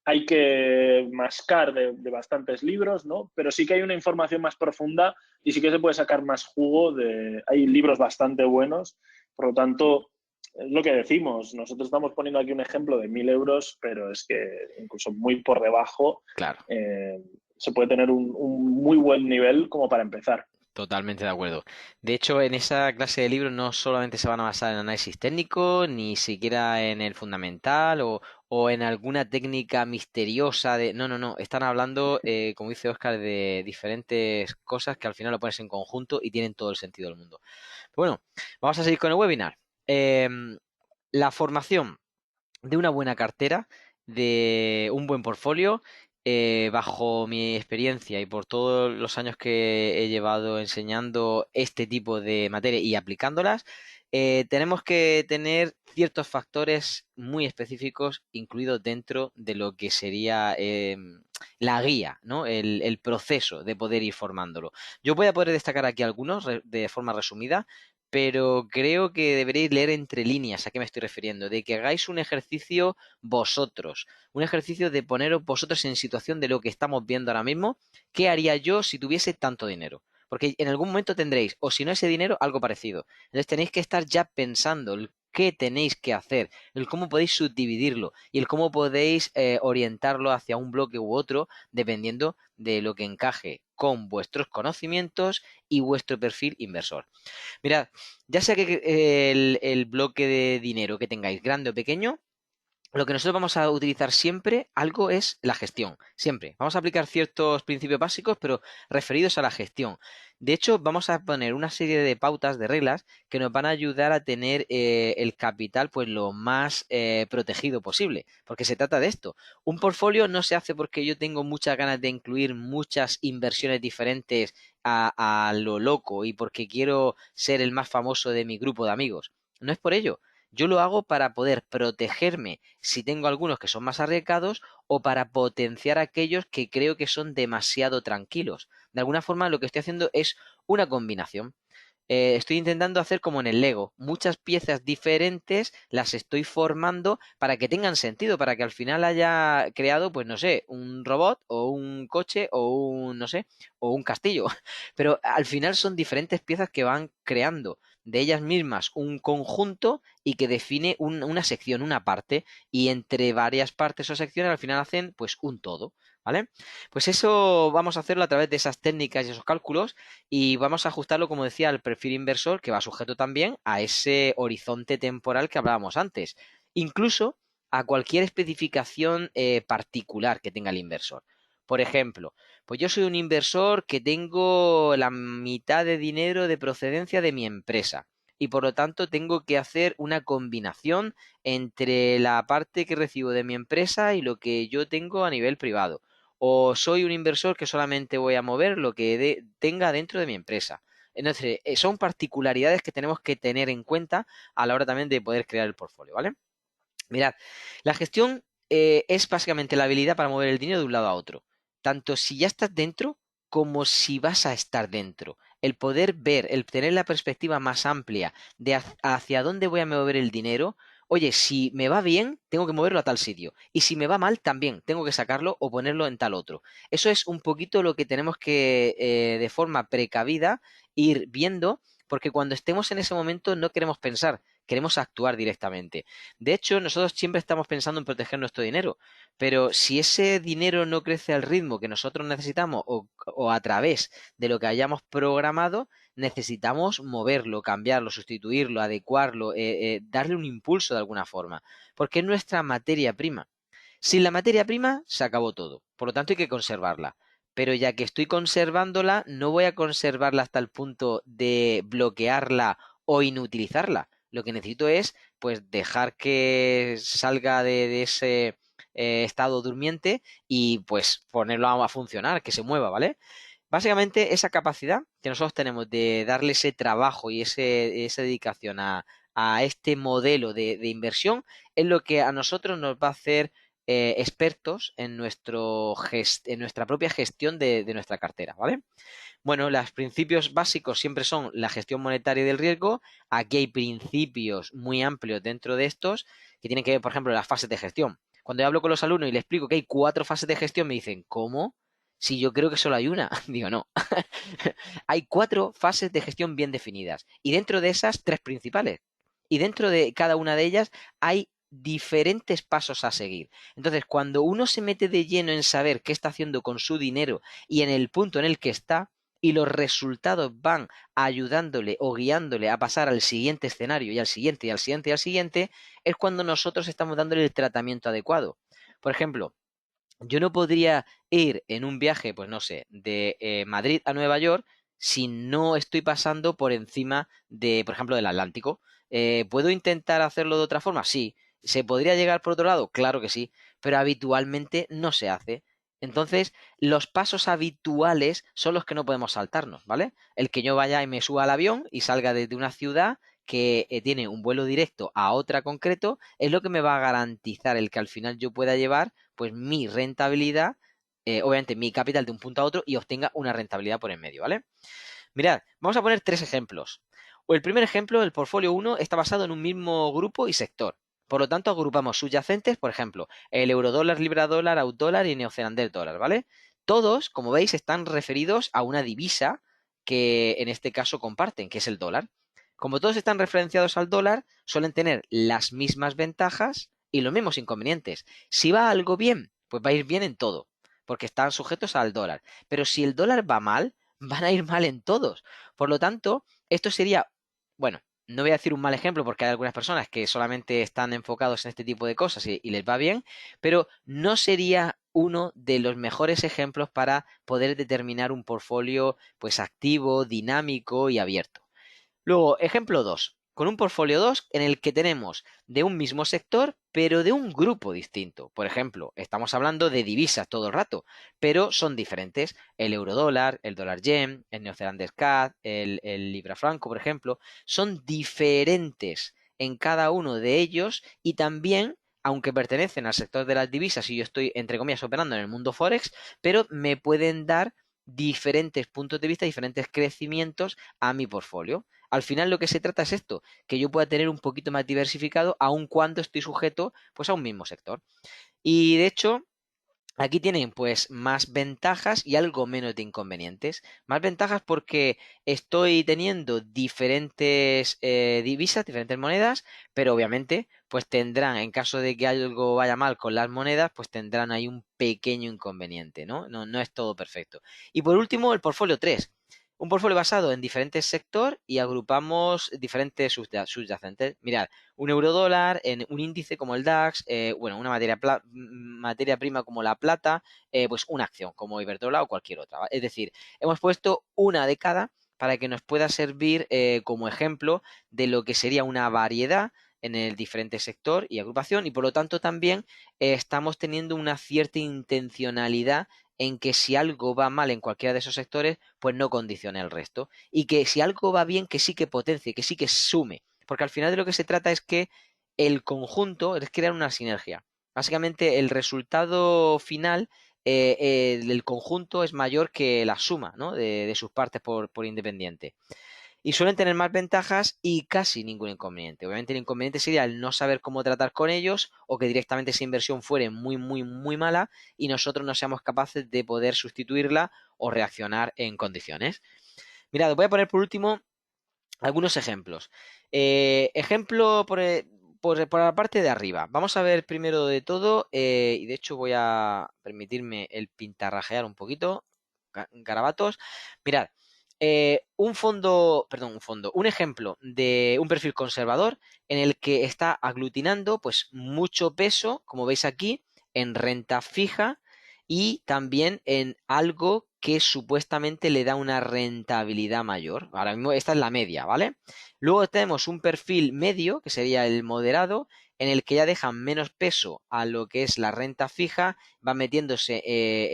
hay que mascar de bastantes libros, ¿no? Pero sí que hay una información más profunda y sí que se puede sacar más jugo Hay libros bastante buenos, por lo tanto, es lo que decimos. Nosotros estamos poniendo aquí un ejemplo de 1.000 euros, pero es que incluso muy por debajo Claro. se puede tener un muy buen nivel como para empezar. Totalmente de acuerdo. De hecho, en esa clase de libros no solamente se van a basar en análisis técnico, ni siquiera en el fundamental o en alguna técnica misteriosa de... No, no, no. Están hablando, como dice Oscar, de diferentes cosas que al final lo pones en conjunto y tienen todo el sentido del mundo. Bueno, vamos a seguir con el webinar. La formación de una buena cartera, de un buen portfolio, bajo mi experiencia y por todos los años que he llevado enseñando este tipo de materia y aplicándolas, tenemos que tener ciertos factores muy específicos incluidos dentro de lo que sería la guía, ¿no? El proceso de poder ir formándolo. Yo voy a poder destacar aquí algunos de forma resumida, pero creo que deberéis leer entre líneas a qué me estoy refiriendo, de que hagáis un ejercicio vosotros, un ejercicio de poneros vosotros en situación de lo que estamos viendo ahora mismo, qué haría yo si tuviese tanto dinero. Porque en algún momento tendréis, o si no ese dinero, algo parecido. Entonces tenéis que estar ya pensando el qué tenéis que hacer, el cómo podéis subdividirlo y el cómo podéis orientarlo hacia un bloque u otro, dependiendo de lo que encaje con vuestros conocimientos y vuestro perfil inversor. Mirad, ya sea que el bloque de dinero que tengáis grande o pequeño, lo que nosotros vamos a utilizar siempre, algo es la gestión. Siempre. Vamos a aplicar ciertos principios básicos, pero referidos a la gestión. De hecho, vamos a poner una serie de pautas, de reglas, que nos van a ayudar a tener el capital pues lo más protegido posible. Porque se trata de esto. Un portfolio no se hace porque yo tengo muchas ganas de incluir muchas inversiones diferentes a lo loco y porque quiero ser el más famoso de mi grupo de amigos. No es por ello. Yo lo hago para poder protegerme si tengo algunos que son más arriesgados o para potenciar aquellos que creo que son demasiado tranquilos. De alguna forma lo que estoy haciendo es una combinación. estoy intentando hacer como en el Lego, muchas piezas diferentes las estoy formando para que tengan sentido, para que al final haya creado, pues no sé, un robot o un coche o un, no sé, o un castillo. Pero al final son diferentes piezas que van creando de ellas mismas un conjunto y que define una sección, una parte, y entre varias partes o secciones al final hacen pues un todo, ¿vale? Pues eso vamos a hacerlo a través de esas técnicas y esos cálculos y vamos a ajustarlo, como decía, al perfil inversor que va sujeto también a ese horizonte temporal que hablábamos antes, incluso a cualquier especificación particular que tenga el inversor. Por ejemplo, pues yo soy un inversor que tengo la mitad de dinero de procedencia de mi empresa y por lo tanto tengo que hacer una combinación entre la parte que recibo de mi empresa y lo que yo tengo a nivel privado. O soy un inversor que solamente voy a mover lo que tenga dentro de mi empresa. Entonces, son particularidades que tenemos que tener en cuenta a la hora también de poder crear el portfolio, ¿vale? Mirad, la gestión es básicamente la habilidad para mover el dinero de un lado a otro, tanto si ya estás dentro como si vas a estar dentro. El poder ver, el tener la perspectiva más amplia de hacia dónde voy a mover el dinero. Oye, si me va bien, tengo que moverlo a tal sitio. Y si me va mal, también tengo que sacarlo o ponerlo en tal otro. Eso es un poquito lo que tenemos que, de forma precavida, ir viendo, porque cuando estemos en ese momento no queremos pensar, queremos actuar directamente. De hecho, nosotros siempre estamos pensando en proteger nuestro dinero, pero si ese dinero no crece al ritmo que nosotros necesitamos o a través de lo que hayamos programado, necesitamos moverlo, cambiarlo, sustituirlo, adecuarlo, darle un impulso de alguna forma, porque es nuestra materia prima. Sin la materia prima se acabó todo, por lo tanto hay que conservarla. Pero ya que estoy conservándola, no voy a conservarla hasta el punto de bloquearla o inutilizarla. Lo que necesito es pues dejar que salga de ese estado durmiente y pues ponerlo a funcionar, que se mueva, ¿vale? Básicamente esa capacidad que nosotros tenemos de darle ese trabajo y esa dedicación a este modelo de inversión es lo que a nosotros nos va a hacer expertos en, en nuestra propia gestión de nuestra cartera, ¿vale? Bueno, los principios básicos siempre son la gestión monetaria y del riesgo. Aquí hay principios muy amplios dentro de estos que tienen que ver, por ejemplo, las fases de gestión. Cuando yo hablo con los alumnos y les explico que hay 4 fases de gestión, me dicen, ¿cómo? Si yo creo que solo hay una. Digo, no. Hay 4 fases de gestión bien definidas y dentro de esas 3 principales. Y dentro de cada una de ellas hay diferentes pasos a seguir. Entonces, cuando uno se mete de lleno en saber qué está haciendo con su dinero y en el punto en el que está, y los resultados van ayudándole o guiándole a pasar al siguiente escenario y al siguiente y al siguiente y al siguiente, es cuando nosotros estamos dándole el tratamiento adecuado. Por ejemplo, yo no podría ir en un viaje, pues no sé, de Madrid a Nueva York si no estoy pasando por encima de, por ejemplo, del Atlántico. ¿Puedo intentar hacerlo de otra forma? Sí. ¿Se podría llegar por otro lado? Claro que sí, pero habitualmente no se hace. Entonces, los pasos habituales son los que no podemos saltarnos, ¿vale? El que yo vaya y me suba al avión y salga desde una ciudad que tiene un vuelo directo a otra concreto, es lo que me va a garantizar el que al final yo pueda llevar pues mi rentabilidad, obviamente mi capital de un punto a otro y obtenga una rentabilidad por en medio, ¿vale? Mirad, vamos a poner 3 ejemplos. O el primer ejemplo, el portfolio uno está basado en un mismo grupo y sector. Por lo tanto, agrupamos subyacentes, por ejemplo, el eurodólar, libra dólar, aud dólar y neozelandés dólar, ¿vale? Todos, como veis, están referidos a una divisa que en este caso comparten, que es el dólar. Como todos están referenciados al dólar, suelen tener las mismas ventajas y los mismos inconvenientes. Si va algo bien, pues va a ir bien en todo, porque están sujetos al dólar. Pero si el dólar va mal, van a ir mal en todos. Por lo tanto, esto sería, bueno, no voy a decir un mal ejemplo porque hay algunas personas que solamente están enfocados en este tipo de cosas y les va bien, pero no sería uno de los mejores ejemplos para poder determinar un portfolio pues activo, dinámico y abierto. Luego, ejemplo 2, con un portfolio 2 en el que tenemos de un mismo sector, pero de un grupo distinto. Por ejemplo, estamos hablando de divisas todo el rato, pero son diferentes. El eurodólar, el dólar yen, el neozelandés CAD, el libra franco, por ejemplo, son diferentes en cada uno de ellos y también, aunque pertenecen al sector de las divisas y yo estoy, entre comillas, operando en el mundo Forex, pero me pueden dar diferentes puntos de vista, diferentes crecimientos a mi portfolio. Al final lo que se trata es esto, que yo pueda tener un poquito más diversificado aun cuando estoy sujeto pues a un mismo sector. Y de hecho, aquí tienen pues más ventajas y algo menos de inconvenientes. Más ventajas porque estoy teniendo diferentes divisas, diferentes monedas, pero obviamente pues tendrán, en caso de que algo vaya mal con las monedas, pues tendrán ahí un pequeño inconveniente, ¿no? No es todo perfecto. Y por último, el portfolio 3. Un portfolio basado en diferentes sectores y agrupamos diferentes subyacentes. Mirad, un eurodólar en un índice como el DAX, bueno, una materia prima como la plata, pues una acción como Iberdrola o cualquier otra. ¿Vale? Es decir, hemos puesto una de cada para que nos pueda servir como ejemplo de lo que sería una variedad en el diferente sector y agrupación y por lo tanto también estamos teniendo una cierta intencionalidad en que si algo va mal en cualquiera de esos sectores, pues no condicione el resto. Y que si algo va bien, que sí que potencie, que sí que sume. Porque al final de lo que se trata es que el conjunto es crear una sinergia. Básicamente el resultado final del conjunto es mayor que la suma, ¿no? de sus partes por independiente. Y suelen tener más ventajas y casi ningún inconveniente. Obviamente el inconveniente sería el no saber cómo tratar con ellos o que directamente esa inversión fuere muy, muy, muy mala y nosotros no seamos capaces de poder sustituirla o reaccionar en condiciones. Mirad, voy a poner por último algunos ejemplos. Ejemplo por la parte de arriba. Vamos a ver primero de todo, y de hecho voy a permitirme el pintarrajear un poquito, garabatos. Mirad, un ejemplo de un perfil conservador en el que está aglutinando pues mucho peso, como veis aquí, en renta fija y también en algo que supuestamente le da una rentabilidad mayor. Ahora mismo esta es la media, ¿vale? Luego tenemos un perfil medio, que sería el moderado, en el que ya dejan menos peso a lo que es la renta fija, va metiéndose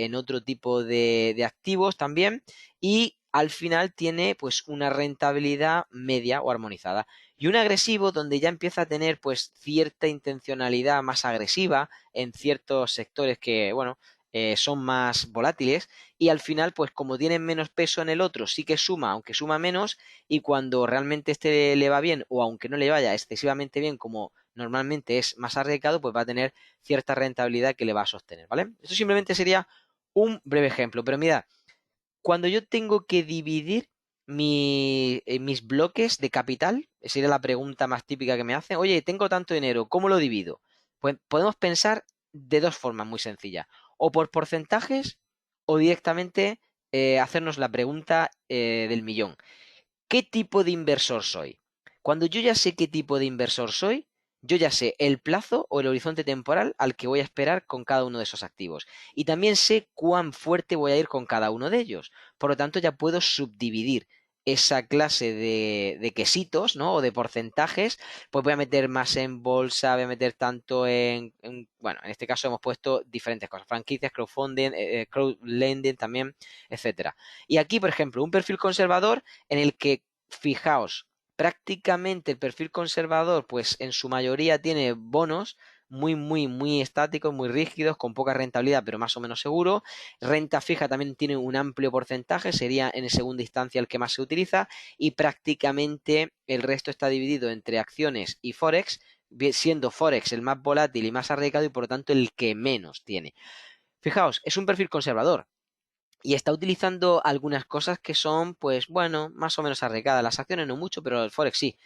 en otro tipo de activos también y al final tiene pues una rentabilidad media o armonizada. Y un agresivo donde ya empieza a tener pues cierta intencionalidad más agresiva en ciertos sectores que, bueno, son más volátiles y al final, pues como tienen menos peso en el otro, sí que suma, aunque suma menos, y cuando realmente este le va bien o aunque no le vaya excesivamente bien, como normalmente es más arriesgado, pues va a tener cierta rentabilidad que le va a sostener, ¿vale? Esto simplemente sería un breve ejemplo, pero mira, cuando yo tengo que dividir mis bloques de capital, sería la pregunta más típica que me hacen, oye, tengo tanto dinero, ¿cómo lo divido? Pues podemos pensar de dos formas muy sencillas, o por porcentajes o directamente hacernos la pregunta del millón. ¿Qué tipo de inversor soy? Cuando yo ya sé qué tipo de inversor soy, yo ya sé el plazo o el horizonte temporal al que voy a esperar con cada uno de esos activos. Y también sé cuán fuerte voy a ir con cada uno de ellos. Por lo tanto, ya puedo subdividir esa clase de quesitos, ¿no? O de porcentajes, pues voy a meter más en bolsa, voy a meter tanto bueno, en este caso hemos puesto diferentes cosas, franquicias, crowdfunding, crowdlending también, etcétera. Y aquí, por ejemplo, un perfil conservador en el que, fijaos, prácticamente el perfil conservador, pues en su mayoría tiene bonos muy, muy, muy estáticos, muy rígidos, con poca rentabilidad, pero más o menos seguro. Renta fija también tiene un amplio porcentaje, sería en segunda instancia el que más se utiliza, y prácticamente el resto está dividido entre acciones y Forex, siendo Forex el más volátil y más arriesgado y por lo tanto el que menos tiene. Fijaos, es un perfil conservador y está utilizando algunas cosas que son, pues bueno, más o menos arriesgadas. Las acciones no mucho, pero el Forex sí.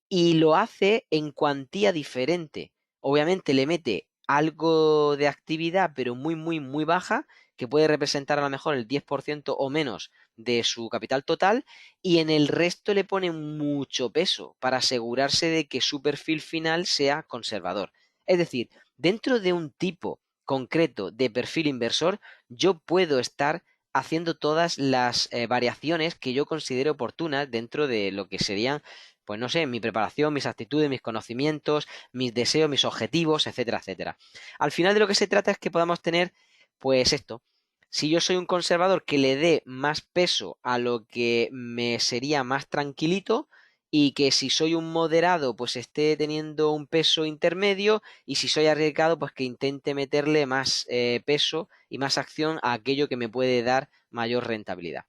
Y lo hace en cuantía diferente. Obviamente le mete algo de actividad, pero muy, muy, muy baja, que puede representar a lo mejor el 10% o menos de su capital total, y en el resto le pone mucho peso para asegurarse de que su perfil final sea conservador. Es decir, dentro de un tipo concreto de perfil inversor, yo puedo estar haciendo todas las variaciones que yo considero oportunas dentro de lo que serían, pues no sé, mi preparación, mis actitudes, mis conocimientos, mis deseos, mis objetivos, etcétera, etcétera. Al final de lo que se trata es que podamos tener, pues esto, si yo soy un conservador que le dé más peso a lo que me sería más tranquilito, y que si soy un moderado, pues esté teniendo un peso intermedio, y si soy arriesgado, pues que intente meterle más peso y más acción a aquello que me puede dar mayor rentabilidad.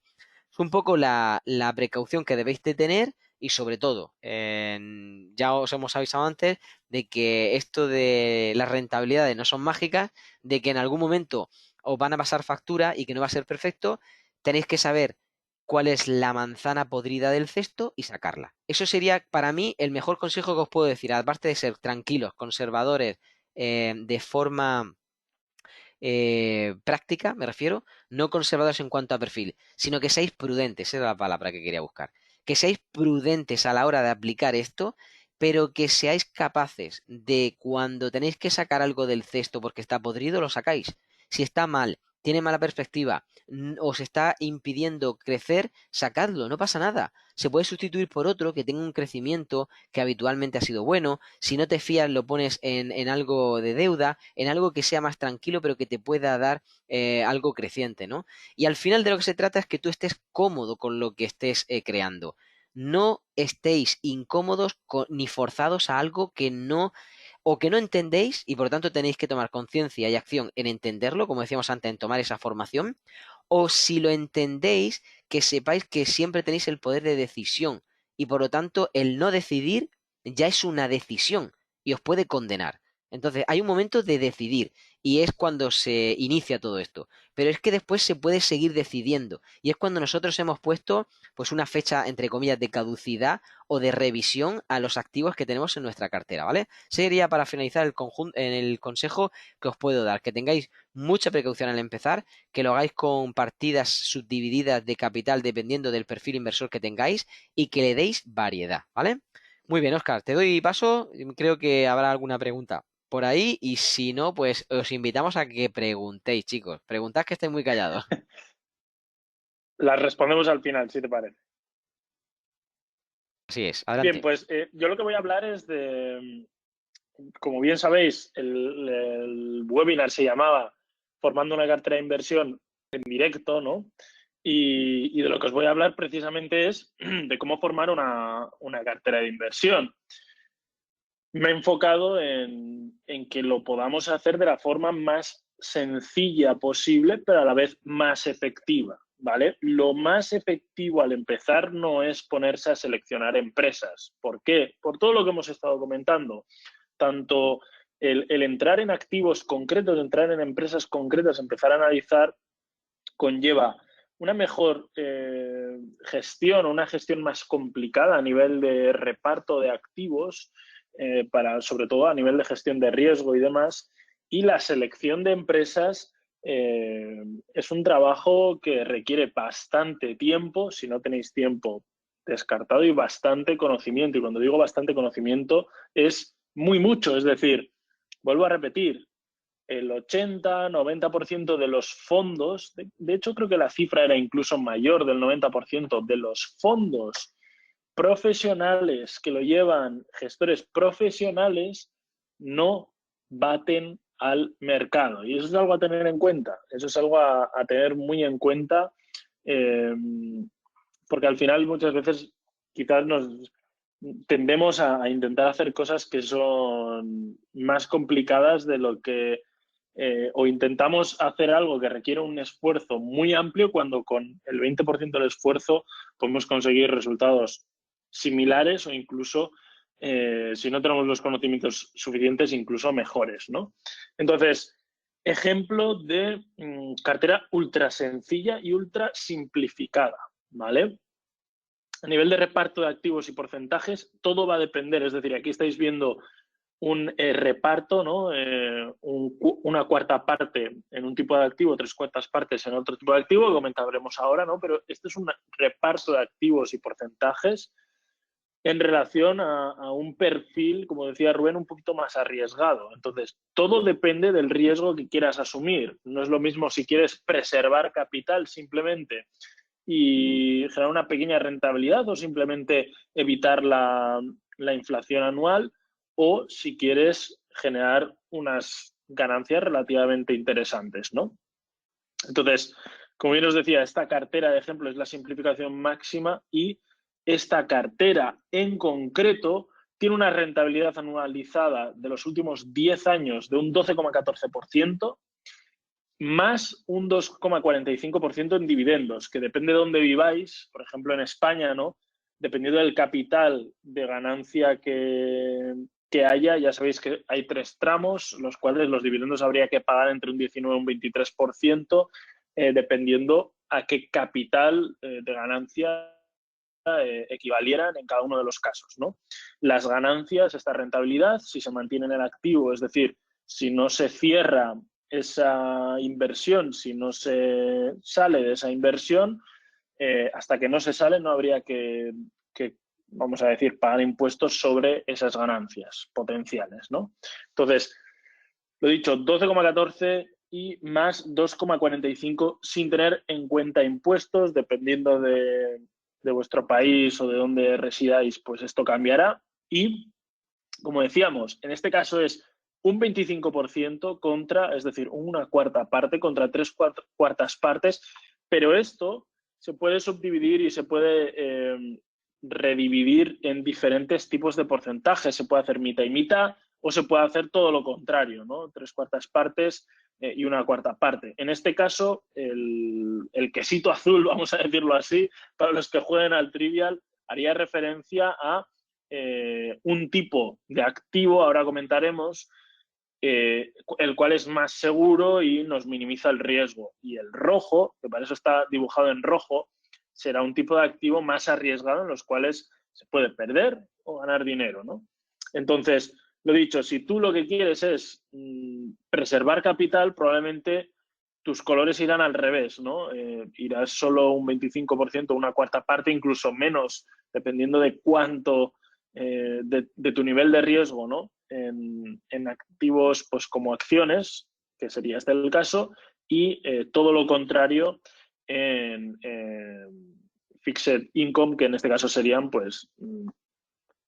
Es un poco la precaución que debéis de tener y sobre todo, ya os hemos avisado antes de que esto de las rentabilidades no son mágicas, de que en algún momento os van a pasar factura y que no va a ser perfecto, tenéis que saber cuál es la manzana podrida del cesto y sacarla. Eso sería para mí el mejor consejo que os puedo decir, aparte de ser tranquilos, conservadores, de forma práctica, me refiero, no conservadores en cuanto a perfil, sino que seáis prudentes, esa es la palabra que quería buscar. Que seáis prudentes a la hora de aplicar esto, pero que seáis capaces de cuando tenéis que sacar algo del cesto porque está podrido, lo sacáis. Si está mal, tiene mala perspectiva, os está impidiendo crecer, sacadlo, no pasa nada. Se puede sustituir por otro que tenga un crecimiento que habitualmente ha sido bueno. Si no te fías, lo pones en algo de deuda, en algo que sea más tranquilo, pero que te pueda dar algo creciente, ¿no? Y al final de lo que se trata es que tú estés cómodo con lo que estés creando. No estéis incómodos ni forzados a algo que no o que no entendéis y por lo tanto tenéis que tomar conciencia y acción en entenderlo, como decíamos antes, en tomar esa formación, o si lo entendéis, que sepáis que siempre tenéis el poder de decisión y por lo tanto el no decidir ya es una decisión y os puede condenar. Entonces hay un momento de decidir y es cuando se inicia todo esto, pero es que después se puede seguir decidiendo y es cuando nosotros hemos puesto pues una fecha entre comillas de caducidad o de revisión a los activos que tenemos en nuestra cartera, ¿vale? Sería para finalizar el conjunto en el consejo que os puedo dar, que tengáis mucha precaución al empezar, que lo hagáis con partidas subdivididas de capital dependiendo del perfil inversor que tengáis y que le deis variedad, ¿vale? Muy bien, Oscar, te doy paso. Creo que habrá alguna pregunta por ahí y si no, pues os invitamos a que preguntéis, chicos. Preguntad que estéis muy callados. Las respondemos al final, si te parece. Así es, Bien, adelante. pues yo lo que voy a hablar es de, como bien sabéis, el webinar se llamaba Formando una cartera de inversión en directo, ¿no? Y de lo que os voy a hablar precisamente es de cómo formar una cartera de inversión. Me he enfocado en que lo podamos hacer de la forma más sencilla posible, pero a la vez más efectiva, ¿vale? Lo más efectivo al empezar no es ponerse a seleccionar empresas. ¿Por qué? Por todo lo que hemos estado comentando. Tanto el entrar en activos concretos, entrar en empresas concretas, empezar a analizar, conlleva una mejor gestión, una gestión más complicada a nivel de reparto de activos, sobre todo a nivel de gestión de riesgo y demás. Y la selección de empresas es un trabajo que requiere bastante tiempo, si no tenéis tiempo descartado, y bastante conocimiento. Y cuando digo bastante conocimiento es muy mucho, es decir, vuelvo a repetir, el 80-90% de los fondos, de hecho creo que la cifra era incluso mayor del 90% de los fondos profesionales que lo llevan gestores profesionales no baten al mercado. Y eso es algo a tener en cuenta, eso es algo a tener muy en cuenta, porque al final muchas veces quizás nos tendemos a intentar hacer cosas que son más complicadas de lo que o intentamos hacer algo que requiere un esfuerzo muy amplio cuando con el 20% del esfuerzo podemos conseguir resultados similares o incluso, si no tenemos los conocimientos suficientes, incluso mejores, ¿no? Entonces, ejemplo de cartera ultra sencilla y ultra simplificada, ¿vale? A nivel de reparto de activos y porcentajes, todo va a depender, es decir, aquí estáis viendo un reparto, ¿no? Una cuarta parte en un tipo de activo, 3/4 partes en otro tipo de activo, que comentaremos ahora, ¿no? Pero este es un reparto de activos y porcentajes en relación a un perfil, como decía Rubén, un poquito más arriesgado. Entonces, todo depende del riesgo que quieras asumir. No es lo mismo si quieres preservar capital simplemente y generar una pequeña rentabilidad o simplemente evitar la inflación anual, o si quieres generar unas ganancias relativamente interesantes, ¿no? Entonces, como bien os decía, esta cartera de ejemplo es la simplificación máxima y esta cartera en concreto tiene una rentabilidad anualizada de los últimos 10 años de un 12,14%. más un 2,45% en dividendos, que depende de dónde viváis, por ejemplo en España, ¿no? Dependiendo del capital de ganancia que haya, ya sabéis que hay 3 tramos, los cuales los dividendos habría que pagar entre un 19 y un 23%, dependiendo a qué capital de ganancia equivalieran en cada uno de los casos, ¿no? Las ganancias, esta rentabilidad, si se mantiene en el activo, es decir, si no se cierra esa inversión, si no se sale de esa inversión, hasta que no se sale no habría que, vamos a decir, pagar impuestos sobre esas ganancias potenciales, ¿no? Entonces, lo dicho, 12,14 y más 2,45 sin tener en cuenta impuestos, dependiendo de vuestro país o de dónde residáis, pues esto cambiará. Y, como decíamos, en este caso es un 25% contra, es decir, una cuarta parte contra 3/4 partes, pero esto se puede subdividir y se puede redividir en diferentes tipos de porcentajes. Se puede hacer mitad y mitad o se puede hacer todo lo contrario, ¿no? 3/4 partes y una cuarta parte. En este caso, el quesito azul, vamos a decirlo así, para los que jueguen al Trivial, haría referencia a un tipo de activo, ahora comentaremos, el cual es más seguro y nos minimiza el riesgo. Y el rojo, que para eso está dibujado en rojo, será un tipo de activo más arriesgado en los cuales se puede perder o ganar dinero, ¿no? Entonces, lo dicho, si tú lo que quieres es preservar capital, probablemente tus colores irán al revés, ¿no? Irás solo un 25%, una cuarta parte, incluso menos, dependiendo de cuánto, de tu nivel de riesgo, ¿no? En activos pues como acciones, que sería este el caso, y todo lo contrario en fixed income, que en este caso serían pues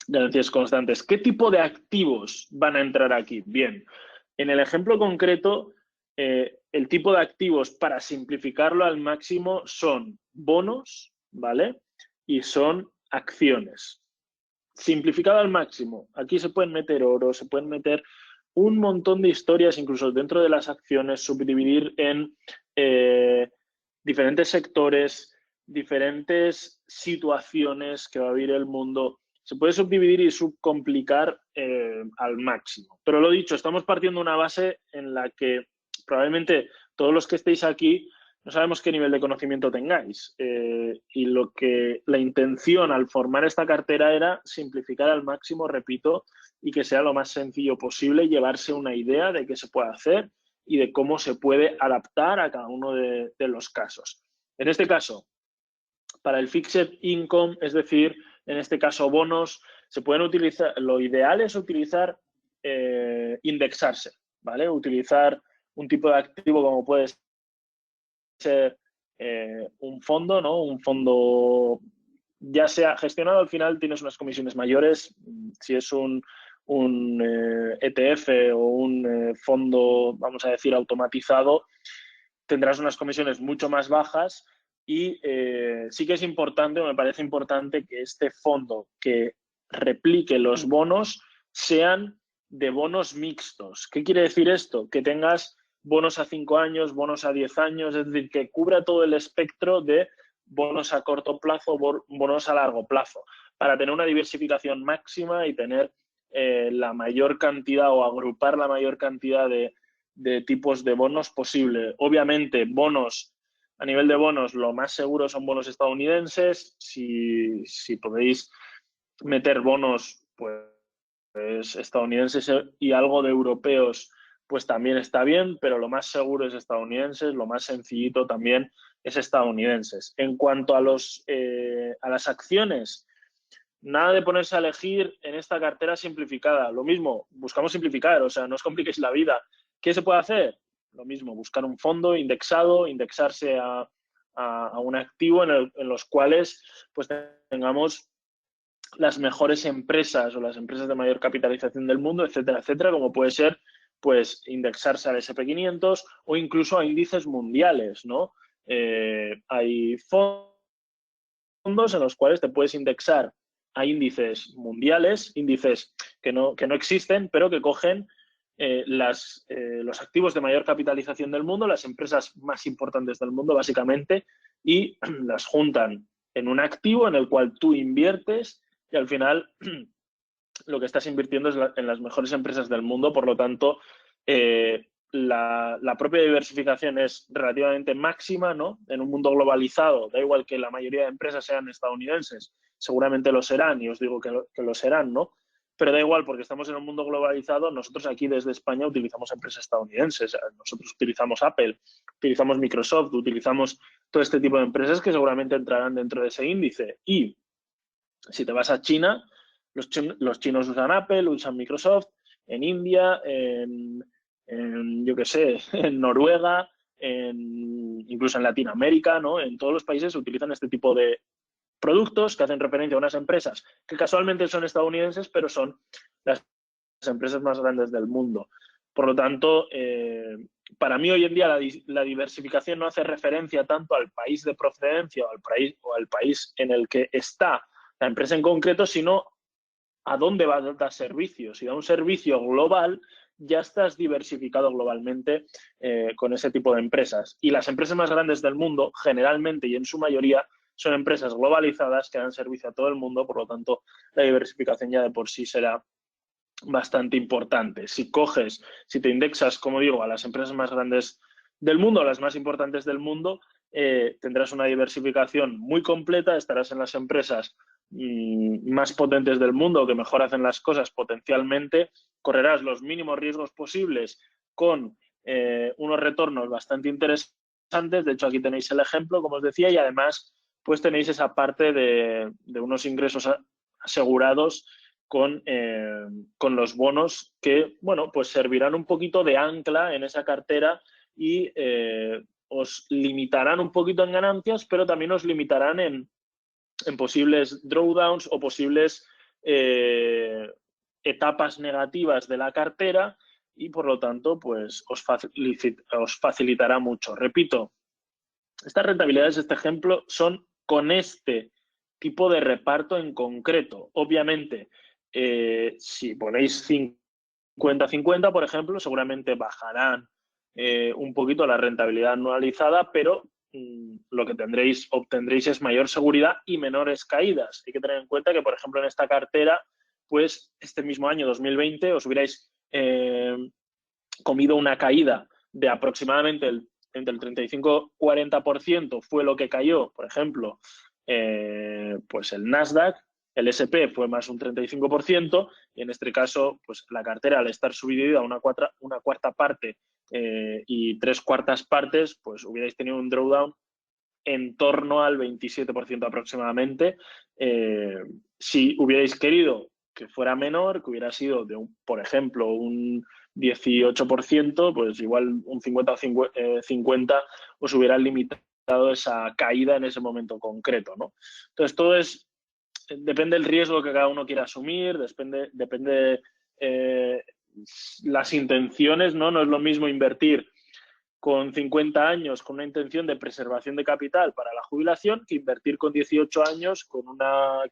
ganancias constantes. ¿Qué tipo de activos van a entrar aquí? Bien, en el ejemplo concreto, el tipo de activos, para simplificarlo al máximo, son bonos, ¿vale? Y son acciones. Simplificado al máximo. Aquí se pueden meter oro, se pueden meter un montón de historias, incluso dentro de las acciones, subdividir en diferentes sectores, diferentes situaciones que va a vivir el mundo. Se puede subdividir y subcomplicar al máximo. Pero lo dicho, estamos partiendo de una base en la que probablemente todos los que estéis aquí no sabemos qué nivel de conocimiento tengáis. Y la intención al formar esta cartera era simplificar al máximo, repito, y que sea lo más sencillo posible, llevarse una idea de qué se puede hacer y de cómo se puede adaptar a cada uno de los casos. En este caso, para el fixed income, es decir, en este caso bonos, se pueden utilizar, lo ideal es utilizar indexarse, ¿vale? Utilizar un tipo de activo como puede ser un fondo, ¿no? Un fondo ya sea gestionado, al final tienes unas comisiones mayores. Si es un ETF o un fondo, vamos a decir, automatizado, tendrás unas comisiones mucho más bajas y sí que es importante, o me parece importante, que este fondo que replique los bonos sean de bonos mixtos. ¿Qué quiere decir esto? Que tengas bonos a 5 años, bonos a 10 años, es decir, que cubra todo el espectro de bonos a corto plazo, bonos a largo plazo, para tener una diversificación máxima y tener la mayor cantidad o agrupar la mayor cantidad de tipos de bonos posible. Obviamente, bonos, a nivel de bonos, lo más seguro son bonos estadounidenses. Si podéis meter bonos, pues estadounidenses y algo de europeos, pues también está bien, pero lo más seguro es estadounidenses, lo más sencillito también es estadounidenses. En cuanto a las acciones, nada de ponerse a elegir en esta cartera simplificada. Lo mismo, buscamos simplificar, o sea, no os compliquéis la vida. ¿Qué se puede hacer? Lo mismo, buscar un fondo indexado, indexarse a un activo en los cuales pues tengamos las mejores empresas o las empresas de mayor capitalización del mundo, etcétera, etcétera, como puede ser pues indexarse al S&P 500 o incluso a índices mundiales, ¿no? Hay fondos en los cuales te puedes indexar a índices mundiales, índices que no existen, pero que cogen los activos de mayor capitalización del mundo, las empresas más importantes del mundo, básicamente, y las juntan en un activo en el cual tú inviertes y al final lo que estás invirtiendo es en las mejores empresas del mundo. Por lo tanto, la propia diversificación es relativamente máxima, ¿no? En un mundo globalizado, da igual que la mayoría de empresas sean estadounidenses, seguramente lo serán, y os digo que lo serán, ¿no? Pero da igual, porque estamos en un mundo globalizado. Nosotros aquí desde España utilizamos empresas estadounidenses, nosotros utilizamos Apple, utilizamos Microsoft, utilizamos todo este tipo de empresas que seguramente entrarán dentro de ese índice. Y si te vas a China, los chinos usan Apple, usan Microsoft, en India, yo qué sé, en Noruega, incluso en Latinoamérica, ¿no? En todos los países se utilizan este tipo de productos que hacen referencia a unas empresas que casualmente son estadounidenses, pero son las empresas más grandes del mundo. Por lo tanto, para mí hoy en día la diversificación no hace referencia tanto al país de procedencia o al país en el que está la empresa en concreto, sino a dónde va a dar servicio. Si da un servicio global, ya estás diversificado globalmente con ese tipo de empresas. Y las empresas más grandes del mundo, generalmente y en su mayoría, son empresas globalizadas que dan servicio a todo el mundo. Por lo tanto, la diversificación ya de por sí será bastante importante. Si te indexas, como digo, a las empresas más grandes del mundo, a las más importantes del mundo, tendrás una diversificación muy completa, estarás en las empresas más potentes del mundo, que mejor hacen las cosas potencialmente, correrás los mínimos riesgos posibles con unos retornos bastante interesantes. De hecho, aquí tenéis el ejemplo, como os decía, y además pues tenéis esa parte de unos ingresos asegurados con los bonos que, bueno, pues servirán un poquito de ancla en esa cartera y os limitarán un poquito en ganancias, pero también os limitarán en posibles drawdowns o posibles etapas negativas de la cartera, y por lo tanto pues os facilitará mucho. Repito, estas rentabilidades, este ejemplo, son con este tipo de reparto en concreto. Obviamente, si ponéis 50-50, por ejemplo, seguramente bajarán un poquito la rentabilidad anualizada, pero lo que obtendréis es mayor seguridad y menores caídas. Hay que tener en cuenta que, por ejemplo, en esta cartera, pues este mismo año 2020 os hubierais comido una caída de aproximadamente entre el 35-40%, fue lo que cayó, por ejemplo, pues el Nasdaq. El S&P fue más un 35%, y en este caso, pues la cartera, al estar subdividida a una cuarta parte y 3/4 partes, pues hubierais tenido un drawdown en torno al 27% aproximadamente. Si hubierais querido que fuera menor, que hubiera sido por ejemplo, un 18%, pues igual un 50 o 50 os hubiera limitado esa caída en ese momento concreto, ¿no? Entonces, todo depende del riesgo que cada uno quiera asumir, depende las intenciones, ¿no? No es lo mismo invertir con 50 años con una intención de preservación de capital para la jubilación que invertir con 18 años con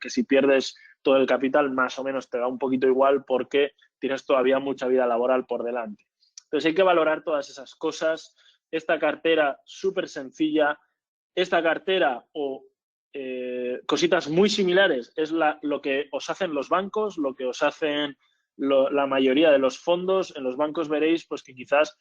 que si pierdes todo el capital más o menos te da un poquito igual porque tienes todavía mucha vida laboral por delante. Entonces hay que valorar todas esas cosas. Esta cartera súper sencilla, esta cartera o cositas muy similares es lo que os hacen los bancos, lo que os hacen la mayoría de los fondos. En los bancos veréis pues que quizás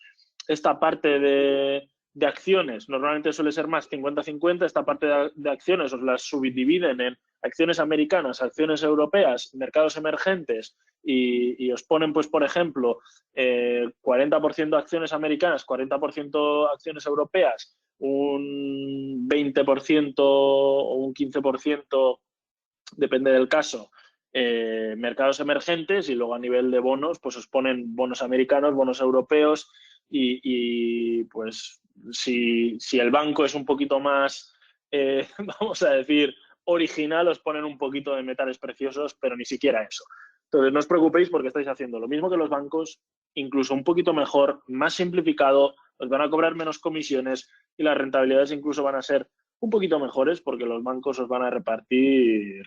esta parte de acciones normalmente suele ser más 50-50, esta parte de acciones os las subdividen en acciones americanas, acciones europeas, mercados emergentes, y os ponen, pues por ejemplo, 40% acciones americanas, 40% acciones europeas, un 20% o un 15%, depende del caso, mercados emergentes, y luego a nivel de bonos, pues os ponen bonos americanos, bonos europeos, y pues si el banco es un poquito más, vamos a decir, original, os ponen un poquito de metales preciosos, pero ni siquiera eso. Entonces no os preocupéis porque estáis haciendo lo mismo que los bancos, incluso un poquito mejor, más simplificado, os van a cobrar menos comisiones y las rentabilidades incluso van a ser un poquito mejores porque los bancos os van a repartir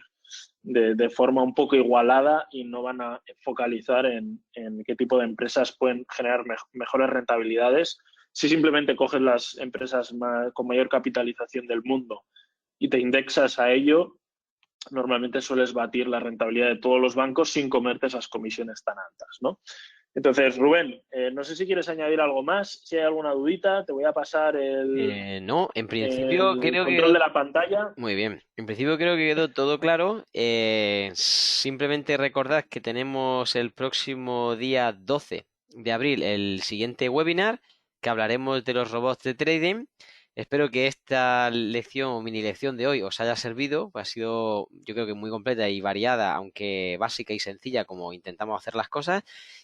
de forma un poco igualada y no van a focalizar en qué tipo de empresas pueden generar mejores rentabilidades. Si simplemente coges las empresas con mayor capitalización del mundo y te indexas a ello, normalmente sueles batir la rentabilidad de todos los bancos sin comerte esas comisiones tan altas, ¿no? Entonces, Rubén, no sé si quieres añadir algo más. Si hay alguna dudita, te voy a pasar No, en principio el creo que control quedó de la pantalla. muy bien. En principio creo que quedó todo claro. Simplemente recordad que tenemos el próximo día 12 de abril el siguiente webinar que hablaremos de los robots de trading. Espero que esta lección o mini lección de hoy os haya servido. Ha sido, yo creo que muy completa y variada, aunque básica y sencilla como intentamos hacer las cosas.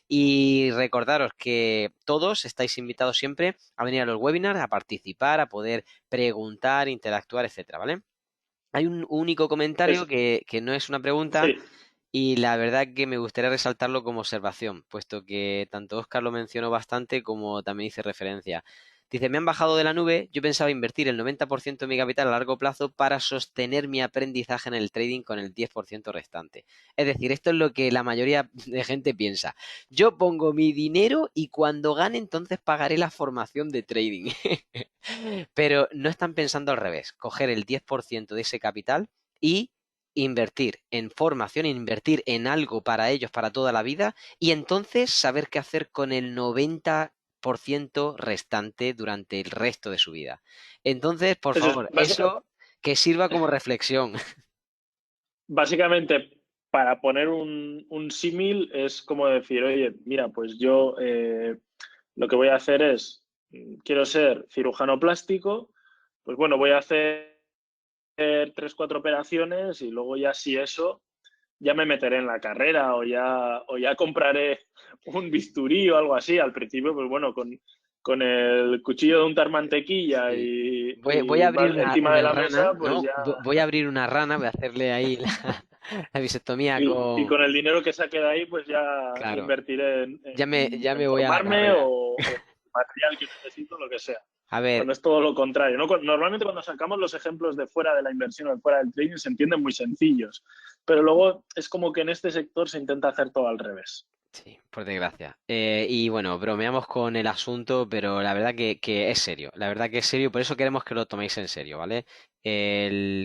Y recordaros que todos estáis invitados siempre a venir a los webinars, a participar, a poder preguntar, interactuar, etcétera, ¿vale? Hay un único comentario Es, que no es una pregunta sí, y la verdad que me gustaría resaltarlo como observación, puesto que tanto Oscar lo mencionó bastante como también hice referencia. Dice, me han bajado de la nube, yo pensaba invertir el 90% de mi capital a largo plazo para sostener mi aprendizaje en el trading con el 10% restante. Es decir, esto es lo que la mayoría de gente piensa. Yo pongo mi dinero y cuando gane entonces pagaré la formación de trading. Pero no están pensando al revés, coger el 10% de ese capital y invertir en formación, invertir en algo para ellos para toda la vida y entonces saber qué hacer con el 90% restante durante el resto de su vida. Entonces, por eso es favor, eso que sirva como reflexión. básicamente para poner un símil es como decir, oye, mira, pues yo lo que voy a hacer es, quiero ser cirujano plástico, pues bueno, voy a hacer 3, 4 operaciones y luego ya si eso, ya me meteré en la carrera o ya compraré un bisturí o algo así. Al principio, pues bueno, con el cuchillo de untar mantequilla Sí. Voy a y abrir encima de una la rana, mesa, pues ¿no? ya... Voy a abrir una rana, voy a hacerle ahí la bisectomía Y con... con el dinero que saque de ahí, pues ya Claro, invertiré ya me en voy a la formarme carrera. o material que necesito, lo que sea. A ver, Bueno, es todo lo contrario, ¿no? Normalmente cuando sacamos los ejemplos de fuera de la inversión o de fuera del trading se entienden muy sencillos, pero luego es como que en este sector se intenta hacer todo al revés. sí, por desgracia. Y bueno, bromeamos con el asunto, pero la verdad que es serio. La verdad que es serio, por eso queremos que lo toméis en serio, ¿vale?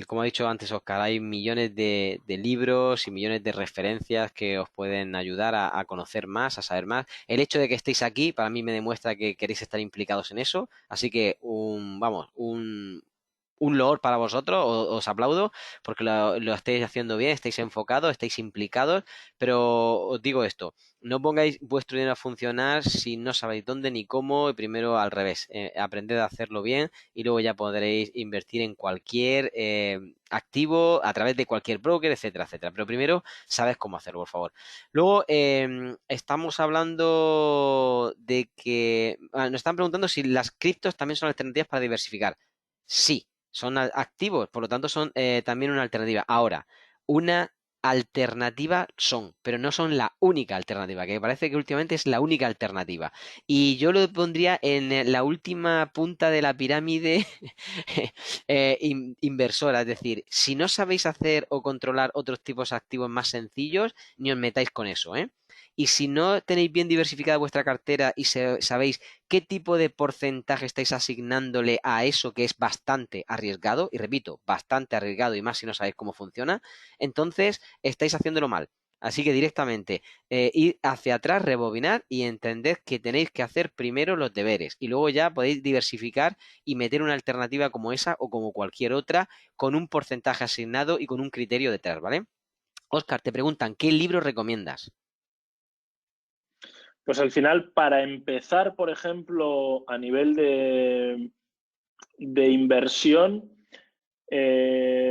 Como ha dicho antes Oscar, hay millones de libros y millones de referencias que os pueden ayudar a conocer más, a saber más. El hecho de que estéis aquí, para mí me demuestra que queréis estar implicados en eso. Así que, un loor para vosotros, os aplaudo, porque lo estáis haciendo bien, estáis enfocados, estáis implicados, pero os digo esto, no pongáis vuestro dinero a funcionar si no sabéis dónde ni cómo, y primero al revés, aprended a hacerlo bien y luego ya podréis invertir en cualquier activo a través de cualquier broker, etcétera, etcétera. Pero primero, sabes cómo hacerlo, por favor. Luego, estamos hablando de que nos están preguntando si las criptos también son alternativas para diversificar. Sí, son activos, por lo tanto son también una alternativa. Ahora, una alternativa son, pero no son la única alternativa, que parece que últimamente es la única alternativa. Y yo lo pondría en la última punta de la pirámide inversora, es decir, si no sabéis hacer o controlar otros tipos de activos más sencillos, ni os metáis con eso, ¿eh? Y si no tenéis bien diversificada vuestra cartera y sabéis qué tipo de porcentaje estáis asignándole a eso que es bastante arriesgado, y repito, bastante arriesgado y más si no sabéis cómo funciona, entonces estáis haciéndolo mal. Así que directamente ir hacia atrás, rebobinar y entender que tenéis que hacer primero los deberes y luego ya podéis diversificar y meter una alternativa como esa o como cualquier otra con un porcentaje asignado y con un criterio detrás, ¿vale? Oscar, te preguntan, ¿qué libro recomiendas? Pues al final, para empezar, por ejemplo, a nivel de inversión,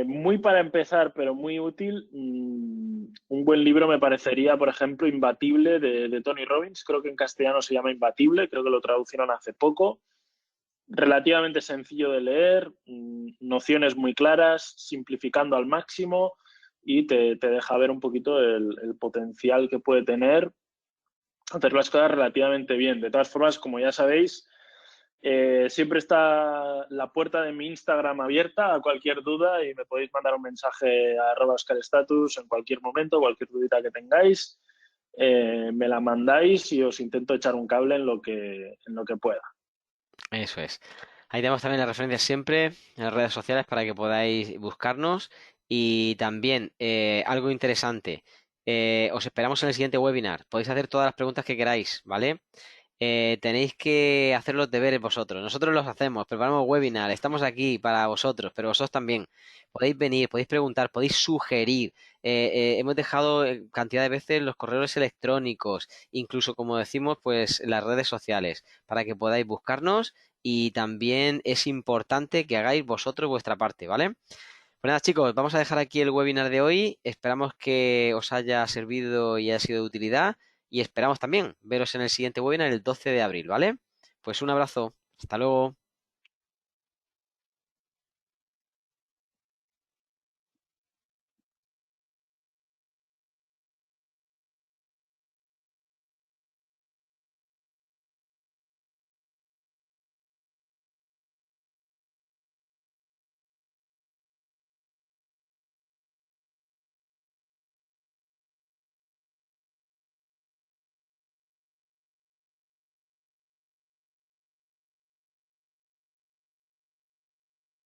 muy para empezar, pero muy útil, un buen libro me parecería, por ejemplo, Imbatible de Tony Robbins. Creo que en castellano se llama Imbatible, creo que lo traducieron hace poco. Relativamente sencillo de leer, nociones muy claras, simplificando al máximo y te deja ver un poquito el potencial que puede tener hacer las cosas relativamente bien. De todas formas, como ya sabéis, Siempre está la puerta de mi Instagram abierta a cualquier duda y me podéis mandar un mensaje a @oscarstatus en cualquier momento, cualquier dudita que tengáis. Me la mandáis y os intento echar un cable en lo que pueda. Eso es. Ahí tenemos también las referencias siempre en las redes sociales para que podáis buscarnos. Y también algo interesante, os esperamos en el siguiente webinar. Podéis hacer todas las preguntas que queráis, ¿vale? Tenéis que hacer los deberes vosotros. Nosotros los hacemos, preparamos webinar, estamos aquí para vosotros, pero vosotros también. Podéis venir, podéis preguntar, podéis sugerir. Hemos dejado cantidad de veces los correos electrónicos, incluso como decimos, pues las redes sociales, para que podáis buscarnos y también es importante que hagáis vosotros vuestra parte, ¿vale? Pues nada, chicos, vamos a dejar aquí el webinar de hoy. Esperamos que os haya servido y haya sido de utilidad y esperamos también veros en el siguiente webinar el 12 de abril, ¿vale? Pues un abrazo. Hasta luego.